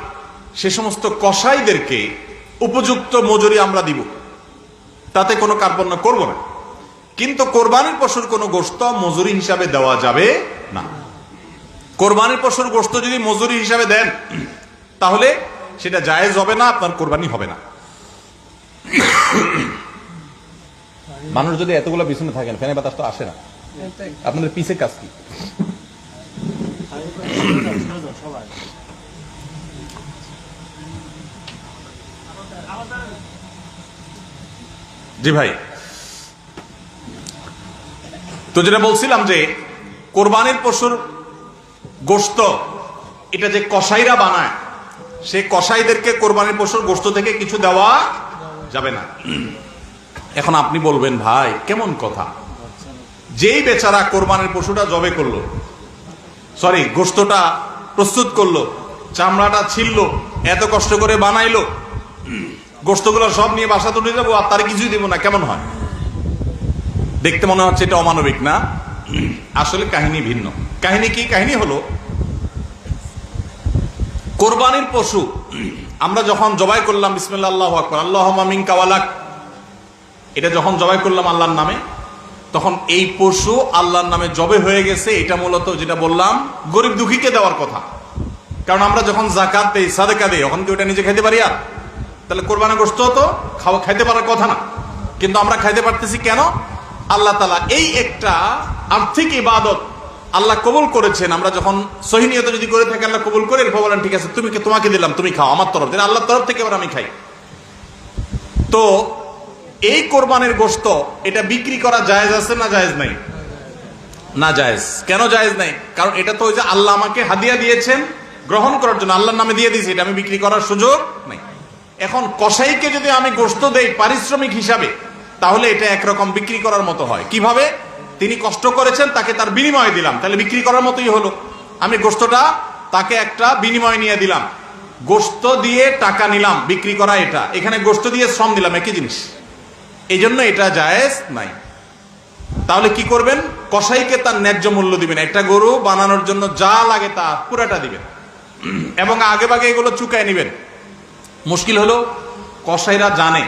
সে সমস্ত কসাইদেরকে উপযুক্ত মজুরি আমরা দিব, তাতে কোনো কার্পণ্য করব না। কিন্তু কোরবানির পশুর কোনো গোশত মজুরি হিসাবে দেওয়া যাবে না। কোরবানির পশুর গোশত যদি মজুরি হিসাবে দেন তাহলে সেটা জায়েজ হবে না, আপনার কোরবানি হবে না। মানুষ যদি এতগুলো পিছনে থাকেন, ফ্যানের বাতাস তো আসে না, আপনাদের পিছে কাজ কি? জি ভাই, তো যেটা বলছিলাম যে কোরবানির পশুর গোশত এটা যে কসাইরা বানায়, সে কসাইদেরকে কোরবানির পশুর গোশত থেকে কিছু দেওয়া যাবে না। এখন আপনি বলবেন ভাই কেমন কথা, যেই বেচারা কোরবানির পশুটা জবে করলো, সরি গোশতটা প্রস্তুত করলো, চামড়াটা ছিললো, এত কষ্ট করে বানাইলো, গোশতগুলো সব নিয়ে বাসা তুলে যাবো আর তার কিছুই দিব না, কেমন হয়? দেখতে মনে হচ্ছে এটা অমানবিক না? আসলে কাহিনী ভিন্ন। কাহিনী কি? কাহিনী হলো কোরবানির পশু আমরা যখন জবাই করলাম বিসমিল্লাহ আল্লাহু আকবার আল্লাহুম্মা মিনকা ওয়ালাক, এটা যখন জবাই করলাম আল্লাহর নামে, তখন এই পশু আল্লাহর নামে জবে হয়ে গেছে। এটা মূলত যেটা বললাম গরিব দুঃখীকে দেওয়ার কথা। কারণ আমরা যখন যাকাত দেই, সাদেকা দেই, তখন কি ওটা নিজে খাইতে পারি? আর তাহলে কোরবানির গোশত তো খাইতে পারার কথা না, কিন্তু আমরা খাইতে পারতেছি কেন? আল্লাহ তাআলা এই একটা আর্থিক ইবাদত আল্লাহ কবুল করেছেন। আমরা যখন সহি নিয়তে যদি করে থাকি আল্লাহ কবুল করে, এরপর বলেন ঠিক আছে তোমাকে দিলাম, তুমি খাও আমার তরফ থেকে, আল্লাহর তরফ থেকে এবার আমি খাই। তো এই কোরবানির গোশত এটা বিক্রি করা জায়েজ আছে না জায়েজ নাই? না জায়েজ। কেন জায়েজ নাই? কারণ এটা তো ওই যে আল্লাহ আমাকে হাদিয়া দিয়েছেন গ্রহণ করার জন্য, আল্লাহর নামে দিয়ে দিয়েছি, এটা আমি বিক্রি করার সুযোগ নাই। এখন কসাইকে যদি আমি গোশত দেই পারিশ্রমিক হিসাবে, তাহলে এটা একরকম বিক্রি করার মতো হয়। কিভাবে? তিনি কষ্ট করেছেন, তাকে তার বিনিময় দিলাম, তাহলে বিক্রি করার মতোই হলো। আমি গোশতটা তাকে একটা বিনিময় নিয়ে দিলাম, গোশত দিয়ে টাকা নিলাম, বিক্রি করা এটা, এখানে গোশত দিয়ে শ্রম দিলাম, একই জিনিস। এই জন্য এটা জায়েজ নাই। তাহলে কি করবেন? কসাইকে তার ন্যায্য মূল্য দিবেন। একটা গরু বানানোর জন্য যা লাগে তা পুরাটা দিবেন এবং আগে ভাগে এগুলো চুকায় নিবেন। মুশকিল হলো কসাইরা জানে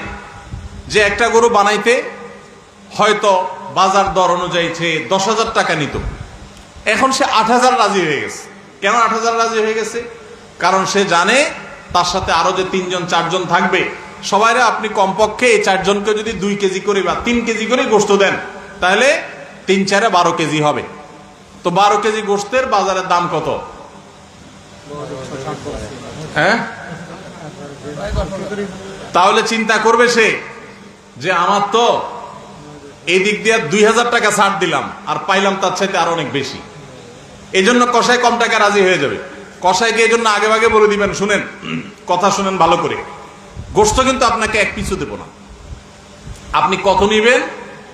যে একটা গরু বানাইতে হয়তো বাজার দর অনুযায়ী সে 10,000 টাকা নিত, এখন সে 8,000 রাজি হয়ে গেছে। কেন 8,000 রাজি হয়ে গেছে? কারণ সে জানে তার সাথে আরো যে 3-4 জন থাকবে, সবাইরা আপনি কমপক্ষে এই 4 জনকে যদি 2 কেজি করে বা 3 কেজি করে গোশত দেন, তাহলে 3-4 12 কেজি হবে। তো 12 কেজি গোশতের বাজারের দাম কত? হ্যাঁ, তাহলে চিন্তা করবে সে যে আমার তো এই দিক দিয়ে 2,000 টাকা ছাড় দিলাম আর পাইলাম তার চাইতে আরো অনেক বেশি। এই জন্য কসাই কম টাকা রাজি হয়ে যাবে। কসাইকে এই জন্য আগে ভাগে বলে দিবেন, শুনেন, কথা শুনেন ভালো করে, গোশত কিন্তু আপনাকে এক পিছু দেব না, আপনি কত নিবেন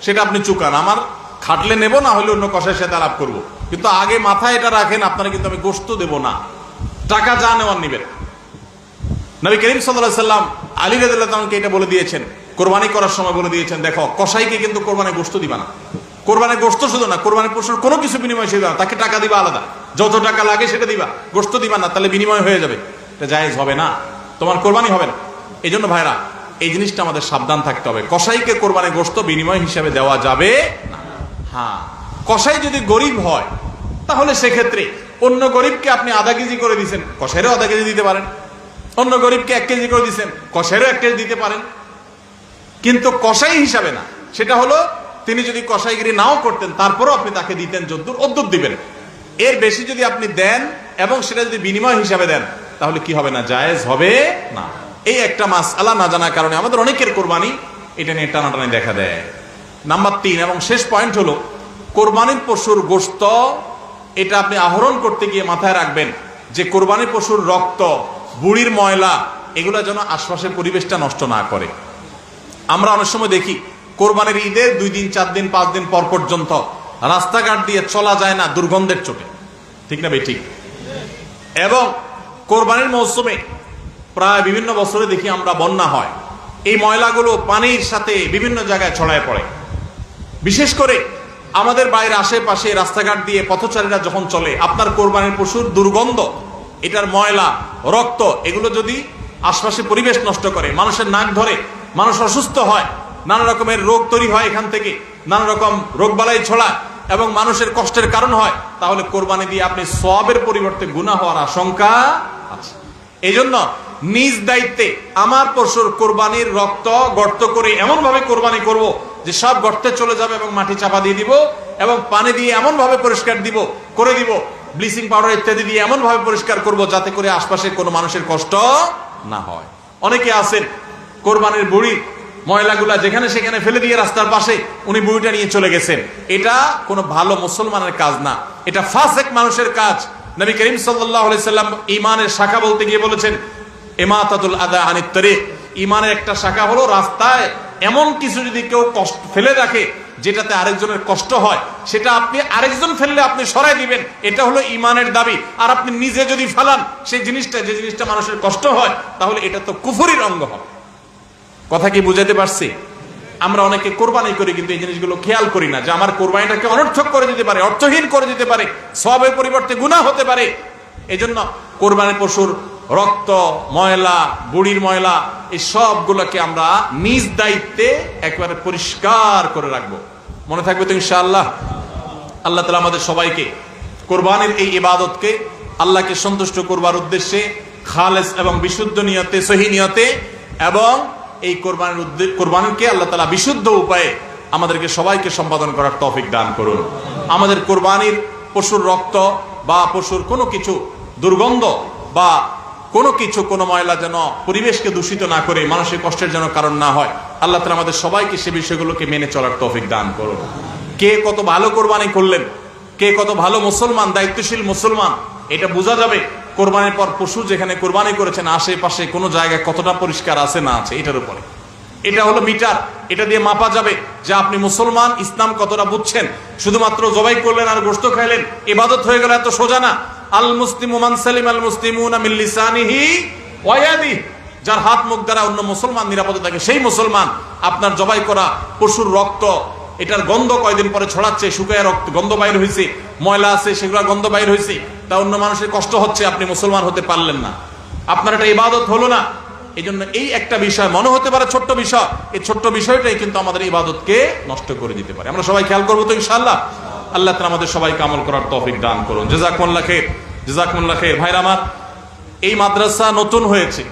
সেটা আপনি চুকান, আমার খাটলে নেব, না হলে অন্য কসাইয়ের সাথে আলাপ করবো, কিন্তু আগে মাথায় এটা রাখেন আপনারা কিন্তু আমি গোশত দেব না, টাকা যা নেওয়ার নিবেন। নবী করিম সাল্লাল্লাহু আলাইহি সাল্লাম আলী রাদিয়াল্লাহু আনহুকে এটা বলে দিয়েছেন, কোরবানি করার সময় বলে দিয়েছেন, দেখো কসাইকে কিন্তু কোরবানির গোশত দিবা না, কোরবানির গোশত শুধু না, কোরবানির পশুর কোনো কিছু বিনিময় সে দিবা না, তাকে টাকা দিবা আলাদা, যত টাকা লাগে সেটা দিবা, গোশত দিবা না, তাহলে বিনিময় হয়ে যাবে, এটা জায়েজ হবে না, তোমার কোরবানি হবে না। এই জন্য ভাইরা এই জিনিসটা আমাদের সাবধান থাকতে হবে, কসাইকে কোরবানির গোশত বিনিময় হিসাবে দেওয়া যাবে না। হ্যাঁ, কসাই যদি গরিব হয় তাহলে সেক্ষেত্রে অন্য গরিবকে আপনি আধা কেজি করে দিচ্ছেন, কসাইরও আধা কেজি দিতে পারেন, অন্য গরিবকে 1 কেজি করে দিচ্ছেন, কসাইরও 1 কেজি দিতে পারেন, কিন্তু কসাই হিসাবে না। সেটা হলো তিনি যদি কসাইগিরি নাও করতেন তারপরও আপনি তাকে দিতেন যদ্দুর অদ্দুর দিবেন, এর বেশি যদি আপনি দেন এবং সেটা যদি বিনিময় হিসাবে দেন তাহলে কি হবে না, জায়েজ হবে না। এই একটা মাসআলা না জানার কারণে আমাদের অনেকের কোরবানি এটা নিয়ে টানাটানি দেখা দেয়। নাম্বার 3 এবং শেষ পয়েন্ট হলো, কোরবানির পশুর গোশত এটা আপনি আহরণ করতে গিয়ে মাথায় রাখবেন যে কোরবানির পশুর রক্ত, বুড়ির ময়লা, এগুলো যেন আশপাশের পরিবেশটা নষ্ট না করে। আমরা অনেক সময় দেখি কোরবানির ঈদের 2 দিন 4 দিন 5 দিন পর পর্যন্ত রাস্তাঘাট দিয়ে চলা যায় না দুর্গন্ধের চোটে, ঠিক না ভাই? ঠিক। এবং কোরবানির মৌসুমে প্রায় বিভিন্ন বছরে দেখি আমরা বন্যা হয়, এই ময়লাগুলো পানির সাথে বিভিন্ন জায়গায় ছড়ায় পড়ে। বিশেষ করে আমাদের বাইরে আশেপাশে রাস্তাঘাট দিয়ে পথচারীরা যখন চলে, আপনার কোরবানির পশুর দুর্গন্ধ, এটার ময়লা, রক্ত, এগুলো যদি আশপাশে পরিবেশ নষ্ট করে, মানুষের নাক ধরে, মানুষ অসুস্থ হয়, নানা রকমের রোগ তৈরি হয়, এখান থেকে নানা রকম রোগবালাই ছড়ায় এবং মানুষের কষ্টের কারণ হয়, তাহলে কোরবানি দিয়ে আপনি সওয়াবের পরিবর্তে গুনাহ হওয়ার আশঙ্কা আছে। এই জন্য নিজ দায়িত্বে আমার পশুর কোরবানির রক্ত গর্ত করে এমন ভাবে কোরবানি করব যে সব গর্তে চলে যাবে এবং মাটি চাপা দিয়ে দিব এবং পানি দিয়ে এমন ভাবে পরিষ্কার করে দিব, ব্লিচিং পাউডার ইত্যাদি দিয়ে এমন ভাবে পরিষ্কার করব যাতে করে আশপাশে কোনো মানুষের কষ্ট না হয়। অনেকে আছেন কোরবানির বুড়ি ময়লাগুলা যেখানে সেখানে ফেলে দিয়ে রাস্তার পাশে উনি বুড়িটা নিয়ে চলে গেছেন, এটা কোনো ভালো মুসলমানের কাজ না, এটা ফাসেক মানুষের কাজ। নবী করিম সাল্লাল্লাহু আলাইহি সাল্লাম ঈমানের শাখা বলতে গিয়ে বলেছেন, ইমাতাতুল আযা আনিত তরিক, ঈমানের একটা শাখা হলো রাস্তায় এমন কিছু যদি কেউ কষ্ট ফেলে রাখে যেটাতে আরেকজনের কষ্ট হয়, সেটা আপনি আরেকজন ফেললে আপনি সরাই দিবেন, এটা হলো ঈমানের দাবি। আর আপনি নিজে যদি ফেলান সেই জিনিসটা, যে জিনিসটা মানুষের কষ্ট হয়, তাহলে এটা তো কুফরির অঙ্গ হবে। কথা কি বুঝাতে পারছি? আমরা অনেকে কোরবানি করি কিন্তু এই জিনিসগুলো খেয়াল করি না যে আমার কোরবানিটাকে অনর্থক করে দিতে পারে, অর্থহীন করে দিতে পারে, সওয়াবের পরিবর্তে গুনাহ হতে পারে। এই জন্য কোরবানির পশুর রক্ত, ময়লা, বুড়ির ময়লা, এই সবগুলোকে আমরা নিজ দায়িত্বে একেবারে পরিষ্কার করে রাখবো। মনে থাকবে তো ইনশাআল্লাহ? আল্লাহ তাআলা আমাদের সবাইকে কোরবানির এই ইবাদতকে আল্লাহকে সন্তুষ্ট করবার উদ্দেশ্যে খালেস এবং বিশুদ্ধ নিয়তে, সহি নিয়তে, এবং এই কোরবানিকে আল্লাহ তাআলা বিশুদ্ধ উপায়ে আমাদেরকে সবাইকে সম্পাদন করার তৌফিক দান করুন। আমাদের কোরবানির পশুর রক্ত বা পশুর কোনো কিছু দুর্গন্ধ বা কোনো কিছু, কোনো ময়লা যেন পরিবেশকে দূষিত না করে, মানুষের কষ্টের যেন কারণ না হয়। আল্লাহ তাআলা আমাদের সবাইকে সে বিষয়গুলোকে মেনে চলার তৌফিক দান করুন। কে কত ভালো কোরবানি করলেন, কে কত ভালো মুসলমান, দায়িত্বশীল মুসলমান, এটা বোঝা যাবে কোরবানির পর পশু যেখানে কোরবানি করেছেন আশেপাশে কোনো জায়গায় কতটা পরিষ্কার আছে না আছে, এটার উপরে। এটা হলো মিটার, এটা দিয়ে মাপা যাবে যে আপনি মুসলমান, ইসলাম কতটা বুঝছেন। শুধুমাত্র জবাই করলেন আর গোশত খাইলেন ইবাদত হয়ে গেল, এত সোজা না। আল মুসলিমু মান সালিম আল মুসলিমুনা মিন লিসানিহি ওয়া ইয়াদিহি, যার হাত মুখ দ্বারা অন্য মুসলমান নিরাপদে থাকে, সেই মুসলমান। আপনার জবাই করা পশুর রক্ত, এটার গন্ধ কয়দিন পরে ছড়াচ্ছে, শুকায় রক্ত গন্ধ বাইর হয়েছে, ময়লা আছে সেগুলো গন্ধ বাইর হয়েছে, তা অন্য মানুষের কষ্ট হচ্ছে, আপনি মুসলমান হতে পারলেন না, আপনার এটা ইবাদত হলো না। এই জন্য এই একটা বিষয় মনে হতে পারে ছোট্ট বিষয়, এই ছোট্ট বিষয়টাই কিন্তু আমাদের ইবাদতকে নষ্ট করে দিতে পারে। আমরা সবাই খেয়াল করবো তো ইনশাআল্লাহ? আল্লাহ তাআলা আমাদের সবাইকে আমল করার তৌফিক দান করুন। জাযাকুমুল্লাহ খাইর, জাযাকুমুল্লাহ খাইর। ভাইরা আমার, এই মাদ্রাসা নতুন হয়েছে,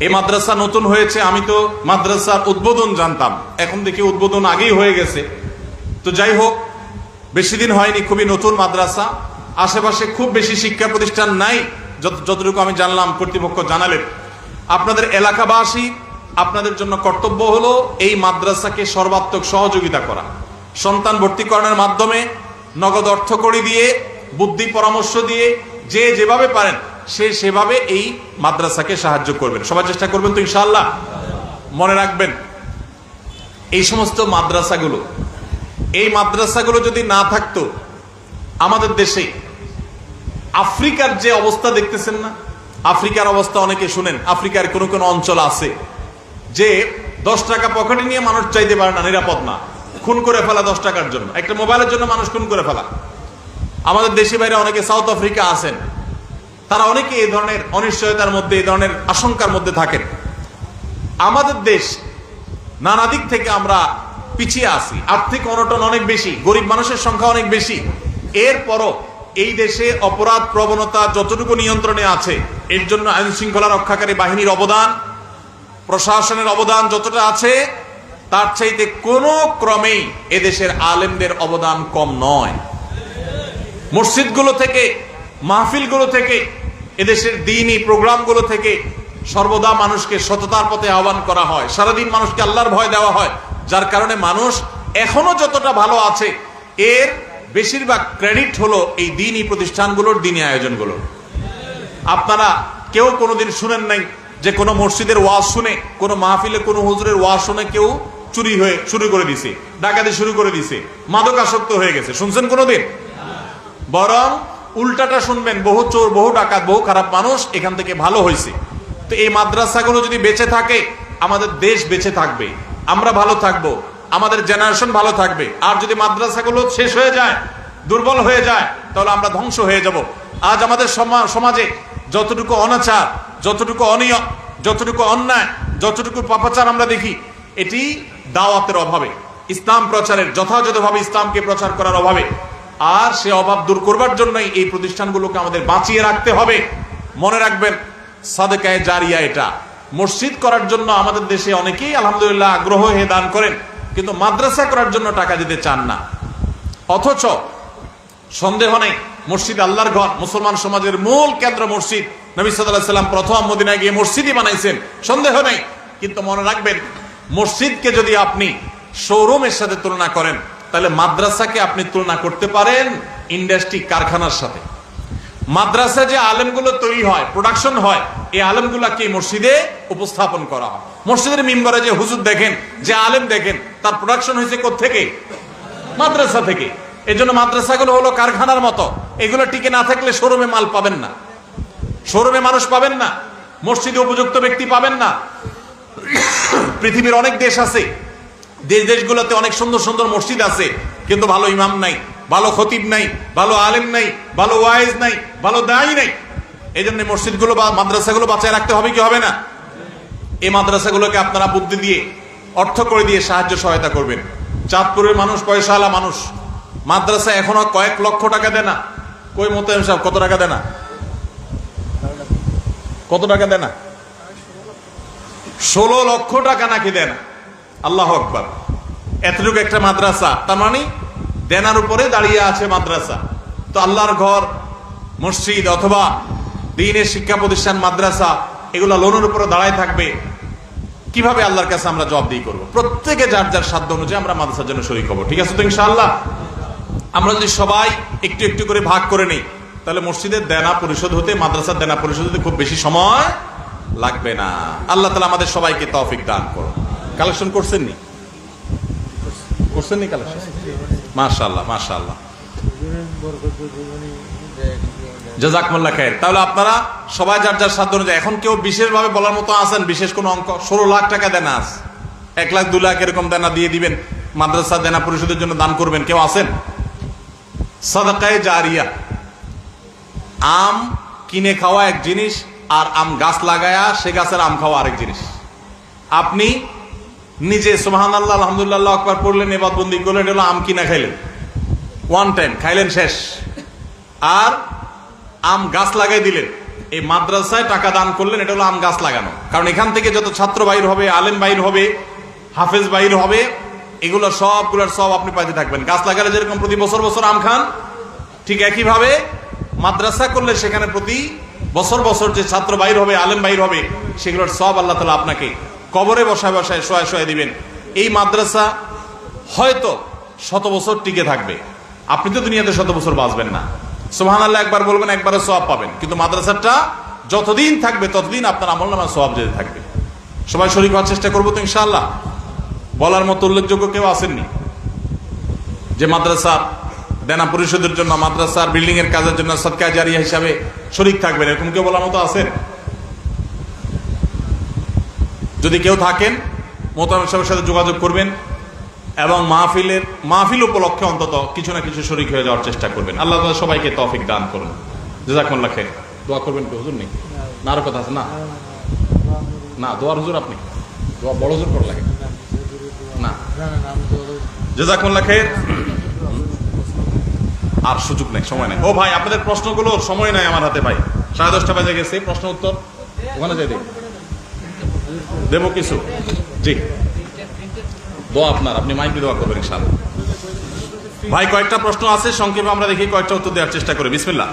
এই মাদ্রাসা নতুন হয়েছে। আমি তো মাদ্রাসার উদ্বোধন জানতাম, এখন দেখি উদ্বোধন আগেই হয়ে গেছে। তো যাই হোক, বেশি দিন হয়নি, খুবই নতুন মাদ্রাসা, আশেপাশে খুব বেশি শিক্ষা প্রতিষ্ঠান নাই, যতটুকু আমি জানলাম কর্তৃপক্ষ জানালেন। আপনাদের এলাকাবাসী, আপনাদের জন্য কর্তব্য হলো এই মাদ্রাসাকে সর্বাত্মক সহযোগিতা করা, সন্তান ভর্তিকরণের মাধ্যমে নগদ অর্থ কড়ি দিয়ে, বুদ্ধি পরামর্শ দিয়ে, যে যেভাবে পারেন সে সেভাবে এই মাদ্রাসাকে সাহায্য করবেন। সবাই চেষ্টা করবেন তো ইনশাআল্লাহ। মনে রাখবেন, এই সমস্ত মাদ্রাসাগুলো যদি না থাকতো, আমাদের দেশে আফ্রিকার যে অবস্থা দেখতেছেন না, আফ্রিকার অবস্থা অনেকে শুনেন, আফ্রিকার কোন কোন অঞ্চল আছে যে 10 টাকা পকেটে নিয়ে মানুষ চাইতে পারে না, নিরাপদ না, খুন করে ফেলা 10 টাকার জন্য, একটা মোবাইলের জন্য মানুষ খুন করে ফেলা। আমাদের দেশে বাইরে অনেকে সাউথ আফ্রিকা আছেন, তারা অনেকে এই ধরনের অনিশ্চয়তার মধ্যে, এই ধরনের আশঙ্কার মধ্যে থাকেন। আমাদের দেশ নানা দিক থেকে আমরা পিছিয়ে আছি, আর্থিক অনটন অনেক বেশি, গরিব মানুষের সংখ্যা অনেক বেশি। এরপরও এই দেশে অপরাধ প্রবণতা যতটুকু নিয়ন্ত্রণে আছে, এর জন্য আইন শৃঙ্খলা রক্ষাকারী বাহিনীর অবদান, প্রশাসনের অবদান যতটা আছে, তার চাইতে কোনো ক্রমেই এদেশের আলেমদের অবদান কম নয়। মসজিদগুলো থেকে, মাহফিলগুলো থেকে, এদেশের দ্বীনি প্রোগ্রামগুলো থেকে সর্বদা মানুষকে সততার পথে আহ্বান করা হয়, সারাদিন মানুষকে আল্লাহর ভয় দেওয়া হয়, যার কারণে মানুষ এখনো যতটা ভালো আছে, এর বেশিরভাগ ক্রেডিট হলো এই দ্বীনি প্রতিষ্ঠানগুলোর, দ্বীনি আয়োজনগুলোর। আপনারা কেউ কোনোদিন শুনেন নাই যে কোনো মসজিদের ওয়াজ শুনে, কোনো মাহফিলে কোনো হুজুরের ওয়াজ শুনে কেউ চুরি হয়ে শুরু করে দিছে, ডাকাতি শুরু করে দিছে, মাদকাসক্ত হয়ে গেছে? শুনছেন কোনোদিন? বরং উল্টাটা শুনবেন, বহু চোর, বহু ডাকাত, বহু খারাপ মানুষ এখান থেকে ভালো হয়েছে। তো এই মাদ্রাসাগুলো যদি বেঁচে থাকে, আমাদের দেশ বেঁচে থাকবে, আমরা ভালো থাকবো, আমাদের জেনারেশন ভালো থাকবে। আর যদি মাদ্রাসাগুলো শেষ হয়ে যায়, দুর্বল হয়ে যায়, তাহলে আমরা ধ্বংস হয়ে যাব। আজ আমাদের সমাজে যতটুকু অনাচার, যতটুকু অনিয়ম, যতটুকু অন্যায়, যতটুকু পাপাচার আমরা দেখি, এটি দাওয়াতের অভাবে, ইসলাম প্রচারের, যথাযথভাবে ইসলামকে প্রচার করার অভাবে। আর সে অভাব দূর করবার জন্যই এই প্রতিষ্ঠানগুলোকে আমাদের বাঁচিয়ে রাখতে হবে। মনে রাখবেন, সাদকায়ে জারিয়া এটা। মসজিদ করার জন্য আমাদের দেশে অনেকেই আলহামদুলিল্লাহ আগ্রহ হয়ে দান করেন, কিন্তু মাদ্রাসা করার জন্য টাকা দিতে চান না। অথচ সন্দেহ নেই, মসজিদ আল্লাহর ঘর, মুসলমান সমাজের মূল কেন্দ্র মসজিদ। নবী সাল্লাল্লাহু আলাইহি ওয়াসাল্লাম প্রথম মদিনায় গিয়ে মসজিদই বানাইছেন, সন্দেহ নেই। কিন্তু মনে রাখবেন, মসজিদকে যদি আপনি শোরুমের সাথে তুলনা করেন, তাহলে মাদ্রাসাকে আপনি তুলনা করতে পারেন ইন্ডাস্ট্রি, কারখানার সাথে। মাদ্রাসা যে আলেমগুলো তৈরি হয়, প্রোডাকশন হয়, এই আলেমগুলাকে মসজিদে উপস্থাপন করা হয়। মসজিদের মিম্বরে যে হুজুর দেখেন, যে আলেম দেখেন, তার প্রোডাকশন হয়েছে কোত্থেকে? মাদ্রাসা থেকে। এই জন্য মাদ্রাসাগুলো হলো কারখানার মতো, এগুলো টিকে না থাকলে শোরুমে মাল পাবেন না, শোরুমে মানুষ পাবেন না, মসজিদে উপযুক্ত ব্যক্তি পাবেন না। পৃথিবীর অনেক দেশ আছে, দেশগুলোতে অনেক সুন্দর সুন্দর মসজিদ আছে, কিন্তু ভালো ইমাম নাই, ভালো খতিব নাই, ভালো আলেম নাই, ভালো ওয়াইজ নাই, ভালো দায়ী নাই। এই জন্য মসজিদগুলো বা মাদ্রাসাগুলো বাঁচায় রাখতে হবে কি হবে না? এই মাদ্রাসাগুলোকে আপনারা বুদ্ধি দিয়ে, অর্থ করে দিয়ে সাহায্য সহায়তা করবেন। চাঁদপুরের মানুষ পয়সাওয়ালা মানুষ, মাদ্রাসা এখনো কয়েক লক্ষ টাকা দেয় না। কই মোতায়েম সাহেব কত টাকা দেয় না? কত টাকা দেয় না? 16 লক্ষ টাকা নাকি দেয় না। আল্লাহু আকবার। এতটুকু একটা মাদ্রাসা, তার মানে দেনার উপরে দাঁড়িয়ে আছে মাদ্রাসা। তো আল্লাহর ঘর, মসজিদ অথবা দ্বীনের শিক্ষা প্রতিষ্ঠান, মাদ্রাসা, এগুলো লোনের উপরে দাঁড়ায় থাকবে, কিভাবে আল্লাহর কাছে আমরা জবাবদিহি করব? প্রত্যেকে যার যার সাধ্য অনুযায়ী আমরা মাদ্রাসার জন্য শরীক হব। ঠিক আছে তো ইনশাআল্লাহ? আমরা যদি সবাই একটু একটু করে ভাগ করে নেই, তাহলে মসজিদের দেনা পরিশোধ হতে, মাদ্রাসার দেনা পরিশোধ হতে খুব বেশি সময় লাগবে না। আল্লাহ তাআলা আমাদের সবাইকে তৌফিক দান করুন। কালেকশন করছেননি? করছেননি কালেকশন? মাশাআল্লাহ, মাশাআল্লাহ, জাযাকুমুল্লাহ খায়ের। তাহলে আপনারা সবাই যার যার সাধ্য অনুযায়ী, এখন কেউ বিশেষভাবে বলার মতো আছেন, বিশেষ কোনো অঙ্ক? 16 লাখ টাকা দেনা আছে, 1 লাখ 2 লাখ এরকম দেনা দিয়ে দিবেন, মাদ্রাসা দেনা পরিশোধের জন্য দান করবেন, কেউ আছেন? সাদাকায়ে জারিয়া। আম কিনে খাওয়া এক জিনিস, আর আম গাছ লাগায়া সে গাছের আম খাওয়া আরেক জিনিস। আপনি নিজে সুবহানাল্লাহ, আলহামদুলিল্লাহ, আল্লাহু আকবার পড়লেন, ইবাদত বন্দেগী করলেন, এটা হলো আম কিনা খাইলেন, ওয়ান টাইম খাইলেন, শেষ। আর আম গাছ লাগাই দিলেন, এই মাদ্রাসায় টাকা দান করলেন, এটা হলো আম গাছ লাগানো। কারণ এখান থেকে যত ছাত্র বাইর হবে, আলেম বাইর হবে, হাফেজ বাইর হবে, এগুলো সবগুলোর সব আপনি পাইতে থাকবেন। গাছ লাগালে যেরকম প্রতি বছর বছর আম খান, ঠিক একইভাবে মাদ্রাসা করলে সেখানে প্রতি বছর বছর যে ছাত্র বাইর হবে, আলেম বাইর হবে, সেগুলোর সব আল্লাহ তাআলা আপনাকে কবরে বসায় বসায় শোয়া শোয়া দিবেন। এই মাদ্রাসা হয়তো 100 বছর টিকে থাকবে, আপনি তো দুনিয়াতে 100 বছর বাঁচবেন না। সুবহানাল্লাহ একবার বলবেন, একবারে সওয়াব পাবেন, কিন্তু মাদ্রাসাটা যতদিন থাকবে ততদিন আপনার আমলনামায় সওয়াব যেতে থাকবে। সবাই শরীক হওয়ার চেষ্টা করবো তো ইনশাআল্লাহ। বলার মতো উল্লেখযোগ্য কেউ আসেননি যে মাদ্রাসার দেনা পরিশোধের জন্য, মাদ্রাসার বিল্ডিং এর কাজের জন্য সদকা জারিয়া হিসাবে শরীক থাকবেন, এরকম কেউ বলার মতো আছেন? যদি কেউ থাকেন মোহতারাম সাহেবের সাথে যোগাযোগ করবেন এবং মাহফিল উপলক্ষে অন্তত কিছু না কিছু শরীক হয়ে যাওয়ার চেষ্টা করবেন। আল্লাহ তাআলা সবাইকে তৌফিক দান করুন। জাযাকুমুল্লাহ খাইর। দোয়া করবেন কি হুজুর নেই? না আরো কথা আছে? না না দোয়ার হুজুর আপনি দোয়া বড় হুজুর করা লাগে না। জাযাকুমুল্লাহ খাইর। আর সুযোগ নেই, সময় নেই। ও ভাই আপনাদের প্রশ্নগুলোর সময় নাই আমার হাতে ভাই, 10:30 বাজে গেছে। প্রশ্ন উত্তর ওখানে যাই দেবো কিছু। জি দোয়া আপনার, আপনি মাইকে দোয়া করবেন ইনশাআল্লাহ। ভাই কয়েকটা প্রশ্ন আছে, সংক্ষেপে আমরা দেখি কয়েকটা উত্তর দেওয়ার চেষ্টা করি। বিসমিল্লাহ।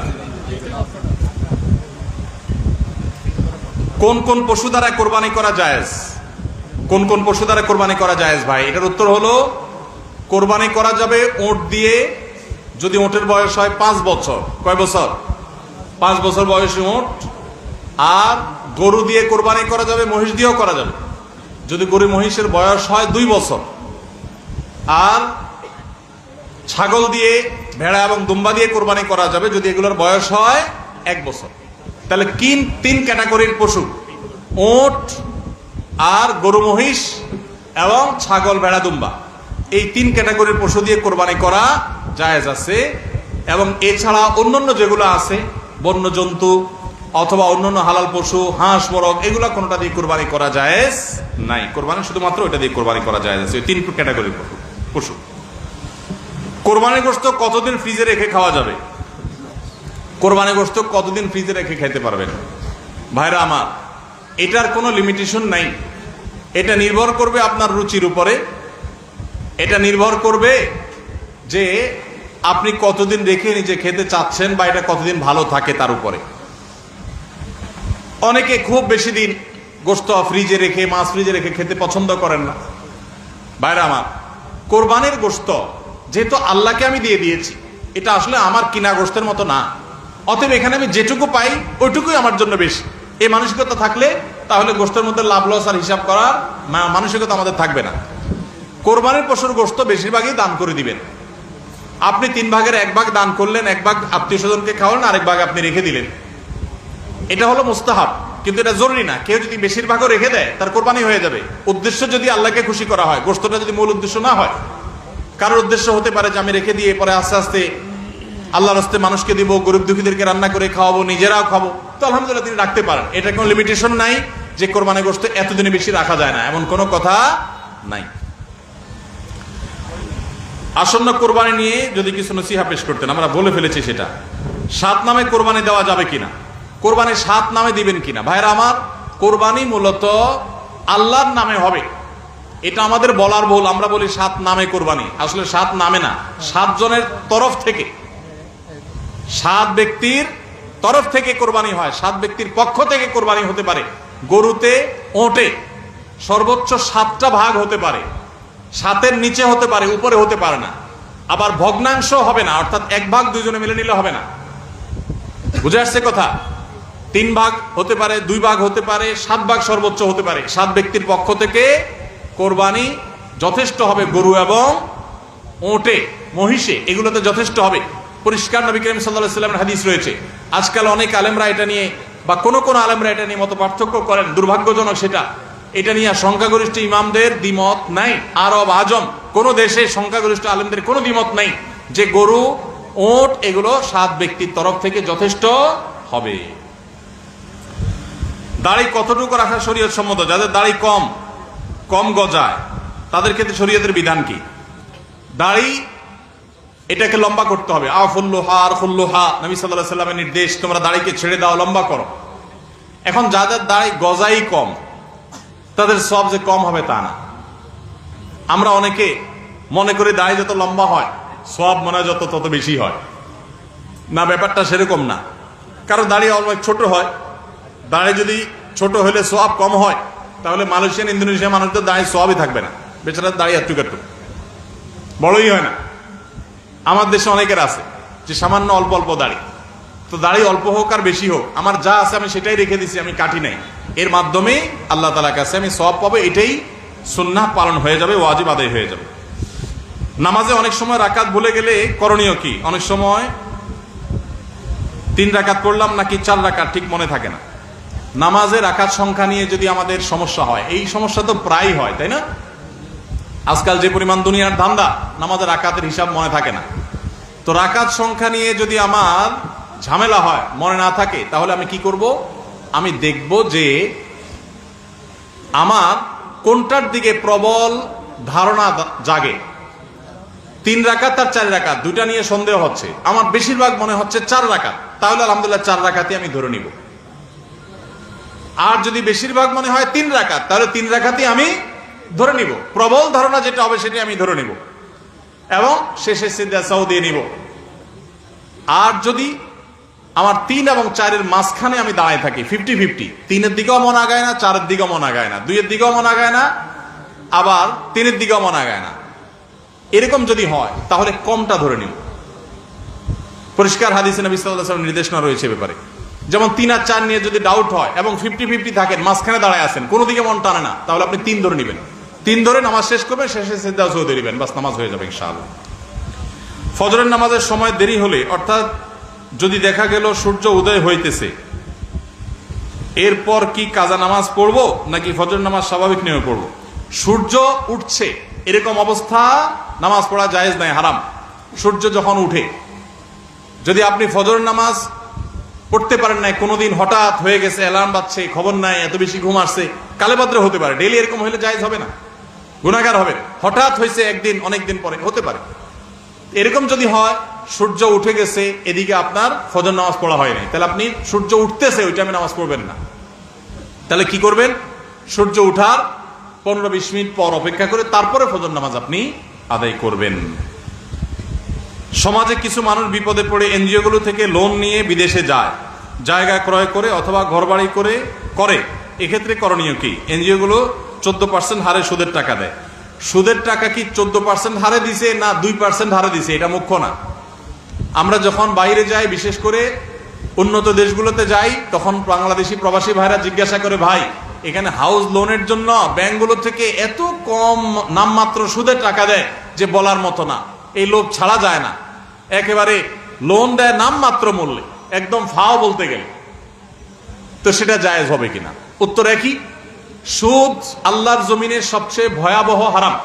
কোন কোন পশু দ্বারা কোরবানি করা জায়েজ? কোন কোন পশু দ্বারা কোরবানি করা জায়েজ ভাই? এটার উত্তর হলো কোরবানি করা যাবে উট দিয়ে, যদি উটের বয়স হয় 5 বছর। কয় বছর? 5 বছর বয়সী উট। আর গরু দিয়ে কোরবানি করা যাবে, মহিষ দিয়েও করা যাবে যদি গরু মহিষের বয়স হয় 2 বছর। আর ছাগল দিয়ে, ভেড়া এবং দুম্বা দিয়ে কোরবানি করা যাবে যদি এগুলোর বয়স হয় 1 বছর। তাহলে 3 ক্যাটাগরির পশু, উট আর গরু মহিষ এবং ছাগল ভেড়া দুম্বা, এই 3 ক্যাটাগরির পশু দিয়ে কোরবানি করা জায়েজ আছে। এবং এছাড়া অন্যান্য যেগুলো আছে, বন্য জন্তু অথবা অন্যান্য হালাল পশু, হাঁস বরক, এগুলা কোনটা দিয়ে কোরবানি করা জায়েজ নাই। কোরবানি শুধুমাত্র ওইটা দিয়ে কোরবানি করা জায়েজ আছে, 3 ক্যাটাগরির পশু। কোরবানির গোশত কতদিন ফ্রিজে রেখে খাওয়া যাবে? কোরবানির গোশত কতদিন ফ্রিজে রেখে খেতে পারবেন? ভাইরা আমার, এটার কোনো লিমিটেশন নাই। এটা নির্ভর করবে আপনার রুচির উপরে। এটা নির্ভর করবে যে আপনি কতদিন রেখে নিজে খেতে চাচ্ছেন বা এটা কতদিন ভালো থাকে তার উপরে। অনেকে খুব বেশি দিন গোশত ফ্রিজে রেখে, মাছ ফ্রিজে রেখে খেতে পছন্দ করেন না। ভাইরা আমার, কোরবানির গোশত যেহেতু আল্লাহকে আমি দিয়ে দিয়েছি, এটা আসলে আমার কিনা গোশতের মতো না। অতএব এখানে আমি যেটুকু পাই ওইটুকুই আমার জন্য বেশি, এই মানসিকতা থাকলে তাহলে গোশতের মধ্যে লাভ লস আর হিসাব করার মানসিকতা আমাদের থাকবে না। কোরবানির পশুর গোশত বেশিরভাগই দান করে দিবেন। আপনি 3 ভাগের 1 ভাগ দান করলেন, 1 ভাগ আত্মীয় স্বজনকে খাওয়ালেন, আরেক ভাগ আপনি রেখে দিলেন। এটা হলো মুস্তাহাব, কিন্তু এটা জরুরি না। কেউ যদি বেশিরভাগও রেখে দেয় তার কোরবানি হয়ে যাবে। উদ্দেশ্য যদি আল্লাহকে খুশি করা হয়, গোশতটা যদি মূল উদ্দেশ্য না হয়। কারোর উদ্দেশ্য হতে পারে যে আমি রেখে দিয়ে পরে আস্তে আস্তে আল্লাহর রাস্তায় মানুষকে দিব, গরিব দুঃখীদেরকে রান্না করে খাওয়াবো, নিজেরাও খাবো, তো আলহামদুলিল্লাহ তিনি রাখতে পারেন। এটা কোনো লিমিটেশন নাই যে কোরবানি গোশত এতদিনে বেশি রাখা যায় না, এমন কোনো কথা নাই। আসন্ন কোরবানি নিয়ে যদি কিছু নসিহা পেশ করতেন, আমরা বলে ফেলেছি সেটা। 7 নামে কোরবানি দেওয়া যাবে কিনা, কোরবানি 7 নামে দিবেন কিনা? ভাইরা আমার, কোরবানি মূলত আল্লাহর নামে হবে, এটা আমাদের বলার ভুল। আমরা বলি 7 নামে কোরবানি, আসলে 7 নামে না, 7 জনের তরফ থেকে, 7 ব্যক্তির তরফ থেকে কোরবানি হয়, 7 ব্যক্তির পক্ষ থেকে কোরবানি হতে পারে। গরুতে, ওটে সর্বোচ্চ 7টা ভাগ হতে পারে, 7-এর নিচে হতে পারে, উপরে হতে পারে না। আবার ভগ্নাংশ হবে না, অর্থাৎ 1 ভাগ 2 জনে মিলে নিলে হবে না। বুঝে আসছে কথা? 3 ভাগ হতে পারে, 2 ভাগ হতে পারে, 7 ভাগ সর্বোচ্চ হতে পারে। 7 ব্যক্তির পক্ষ থেকে কোরবানি যথেষ্ট হবে। গরু এবং ওটে, মহিষে, এগুলোতে যথেষ্ট হবে। পরিষ্কার নবী করিম সাল্লাল্লাহু আলাইহি ওয়াসাল্লামের হাদিস রয়েছে। আজকাল অনেক আলেমরা এটা নিয়ে বা কোন আলেমরা এটা নিয়ে মত পার্থক্য করেন, দুর্ভাগ্যজনক সেটা। এটা নিয়ে সংখ্যাগরিষ্ঠ ইমামদের দ্বিমত নাই। আরব আজম কোন দেশে সংখ্যাগরিষ্ঠ আলেমদের কোনো দ্বিমত নাই যে গরু, ওট এগুলো 7 ব্যক্তির তরফ থেকে যথেষ্ট হবে। দাড়ি কতটুকু রাখা শরীয়ত সম্মত? যাদের দাড়ি কম গজায় তাদের ক্ষেত্রে শরীয়তের বিধান কি? দাড়ি এটাকে লম্বা করতে হবে। আফুল্লুহা আর খুল্লুহা, নবী সাল্লাল্লাহু আলাইহি ওয়াসাল্লামের নির্দেশ, তোমরা দাড়িকে ছেড়ে দাও, লম্বা করো। এখন যাদের দাড়ি গজাই কম তাদের সওয়াব যে কম হবে তা না। আমরা অনেকে মনে করি দাড়ি যত লম্বা হয় সওয়াব মনে হয় তত বেশি হয়। না, ব্যাপারটা সেরকম না। কারণ দাড়ি অনেক ছোট হয়, দাড়ি যদি ছোট হলে সওয়াব কম হয় তাহলে মালয়েশিয়ান, ইন্দোনেশিয়া মানুষদের দাড়ি সওয়াবই থাকবে না। বেচারা দাড়ি একটু বড়ই হয় না। আমার দেশে অনেকের আছে যে সামান্য অল্প অল্প দাড়ি, তো দাড়ি অল্প হোক আর বেশি হোক, আমার যা আছে আমি সেটাই রেখে দিছি, আমি কাটি নাই, এর মাধ্যমে আল্লাহ তাআলার কাছে আমি সওয়াব পাবো, এটাই সুন্নাহ পালন হয়ে যাবে, ওয়াজিব আদায় হয়ে যাবে। নামাজে অনেক সময় রাকাত ভুলে গেলে করণীয় কি? অনেক সময় 3 রাকাত পড়লাম নাকি 4 রাকাত ঠিক মনে থাকে না। নামাজে রাকাত সংখ্যা নিয়ে যদি আমাদের সমস্যা হয়, এই সমস্যা তো প্রায় হয়, তাই না? আজকাল যে পরিমাণ দুনিয়ার ধান্দা, নামাজের রাকাতের হিসাব মনে থাকে না। তো রাকাত সংখ্যা নিয়ে যদি আমার ঝামেলা হয়, মনে না থাকে, তাহলে আমি কি করব? আমি দেখব যে আমার কোনটার দিকে প্রবল ধারণা জাগে। 3 রাকাত আর 4 রাকাত দুইটা নিয়ে সন্দেহ হচ্ছে, আমার বেশিরভাগ মনে হচ্ছে 4 রাকাত, তাহলে আলহামদুলিল্লাহ 4 রাকাতই আমি ধরে নিব। আর যদি বেশিরভাগ মনে হয় 3 রাকাত, তাহলে 3 রাকাতই আমি ধরে নিব, প্রবল ধারণা যেটা হবে সেটা আমি ধরে নিব এবং শেষে সিজদা সাও দিয়ে নিব। আর যদি আমার 3 এবং 4-এর মাঝখানে আমি দাঁড়ায় থাকি, 50-50, 3-এর দিকেও মন আগায় না, 4-এর দিকেও মন আগায় না, 2-এর দিকেও মন আগায় না, আবার 3-এর দিকেও মন আগায় না, এরকম যদি হয় তাহলে কমটা ধরে নিব। পরিষ্কার হাদিসে নবী সাল্লাল্লাহু আলাইহি ওয়াসাল্লাম নির্দেশনা রয়েছে ব্যাপারে। যেমন 3 আর 4 নিয়ে যদি ডাউট হয় এবং 50-50 থাকেন, মাঝখানে দাঁড়ায় আছেন, কোনো দিকে মন টানে না, তাহলে আপনি 3 ধরে নেবেন, 3 ধরে নামাজ শেষ করবেন, শেষে সিজদা সাও দিয়ে দিবেন, বাস নামাজ হয়ে যাবে ইনশাআল্লাহ। ফজরের নামাজের সময় দেরি হলে, অর্থাৎ যদি দেখা গেল সূর্য উদয় হইতেছে, এরপর কি কাজা নামাজ পড়বো নাকি ফজর নামাজ স্বাভাবিক নিয়মে পড়বো? সূর্য উঠছে এরকম অবস্থা নামাজ পড়া জায়েজ নাই, হারাম। সূর্য যখন উঠে, যদি আপনি ফজর নামাজ পড়তে পারেন নাই, কোনোদিন হঠাৎ হয়ে গেছে, অ্যালার্ম বাজছে, খবর নাই, এত বেশি ঘুম আসছে, কালে বাদ্রে হতে পারে, ডেইলি এরকম হলে জায়েজ হবে না, গুনাহগার হবে। হঠাৎ হয়েছে একদিন, অনেকদিন পরে হতে পারে, এরকম যদি হয় সূর্য উঠে গেছে, এদিকে আপনার ফজর নামাজ পড়া হয় নাই, তাহলে আপনি সূর্য উঠতেছে ওই টাইমে নামাজ পড়বেন না। তাহলে কি করবেন? সূর্য উঠার 15-20 মিনিট পর অপেক্ষা করে তারপরে ফজর নামাজ আপনি আদায় করবেন। সমাজে কিছু মানুষ বিপদে পড়ে এনজিও গুলো থেকে লোন নিয়ে বিদেশে যায়, জায়গা ক্রয় করে অথবা ঘরবাড়ি করে, এক্ষেত্রে করণীয় কি? এনজিও গুলো 14% হারে সুদের টাকা দেয়। সুদের টাকা কি 14% হারে দিছে না 2% হারে দিছে, এটা মুখ্য না। আমরা যখন বাইরে যাই, বিশেষ করে উন্নত দেশগুলোতে যাই, তখন বাংলাদেশি প্রবাসী ভাইরা জিজ্ঞাসা করে, ভাই এখানে হাউস লোনের জন্য ব্যাংকগুলো থেকে এত কম নামমাত্র সুদের টাকা দেয় যে বলার মতো না, এই লোভ ছাড়া যায় না, একেবারে লোন দেয় নামমাত্র মূল্যে, একদম ফাও বলতে গেলে, তো সেটা জায়েজ হবে কিনা? উত্তর একই, সুদ আল্লাহর জমিনে সবচেয়ে ভয়াবহ হারাম।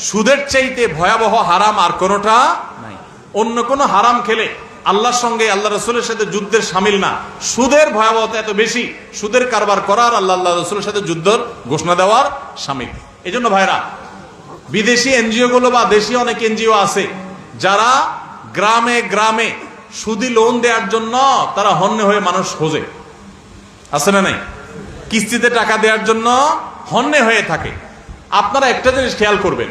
সুদের চাইতে ভয়াবহ হারাম আর কোনোটা নাই। অন্য কোনো হারাম খেলে আল্লাহর সঙ্গে, আল্লাহ রসুলের সাথে যুদ্ধের সামিল না। সুদের ভয়াবহতা এত বেশি, সুদের কারবার করার আল্লাহ রসুলের সাথে যুদ্ধের ঘোষণা দেওয়ার সামিল। এই জন্য ভাইরা, বিদেশি এনজিও গুলো বা দেশি অনেক এনজিও আছে যারা গ্রামে গ্রামে সুদি লোন দেওয়ার জন্য তারা হন্যে হয়ে মানুষ খোঁজে, আছে না নাই? কিস্তিতে টাকা দেওয়ার জন্য হন্যে হয়ে থাকে। আপনারা একটা জিনিস খেয়াল করবেন,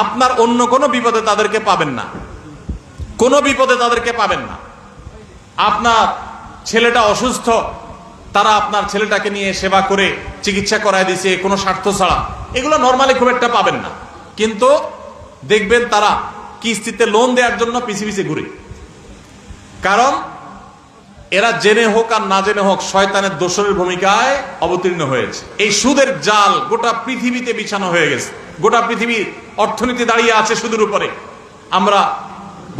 আপনার অন্য কোনো বিপদে তাদেরকে পাবেন না, কোনো বিপদে তাদেরকে পাবেন না। আপনার ছেলেটা অসুস্থ, তারা আপনার ছেলেটাকে নিয়ে সেবা করে চিকিৎসা করায় দিছে কোনো স্বার্থ ছাড়া, এগুলো নর্মালি খুব একটা পাবেন না। কিন্তু দেখবেন তারা কিস্তিতে লোন দেওয়ার জন্য পিছে পিছে ঘুরে, কারণ এরা জেনে হোক আর না জেনে হোক শয়তানের দোসরের ভূমিকায় অবতীর্ণ হয়েছে। এই সুদের জাল গোটা পৃথিবীতে বিছানো হয়ে গেছে, গোটা পৃথিবীর অর্থনীতি দাঁড়িয়ে আছে সুদের উপরে। আমরা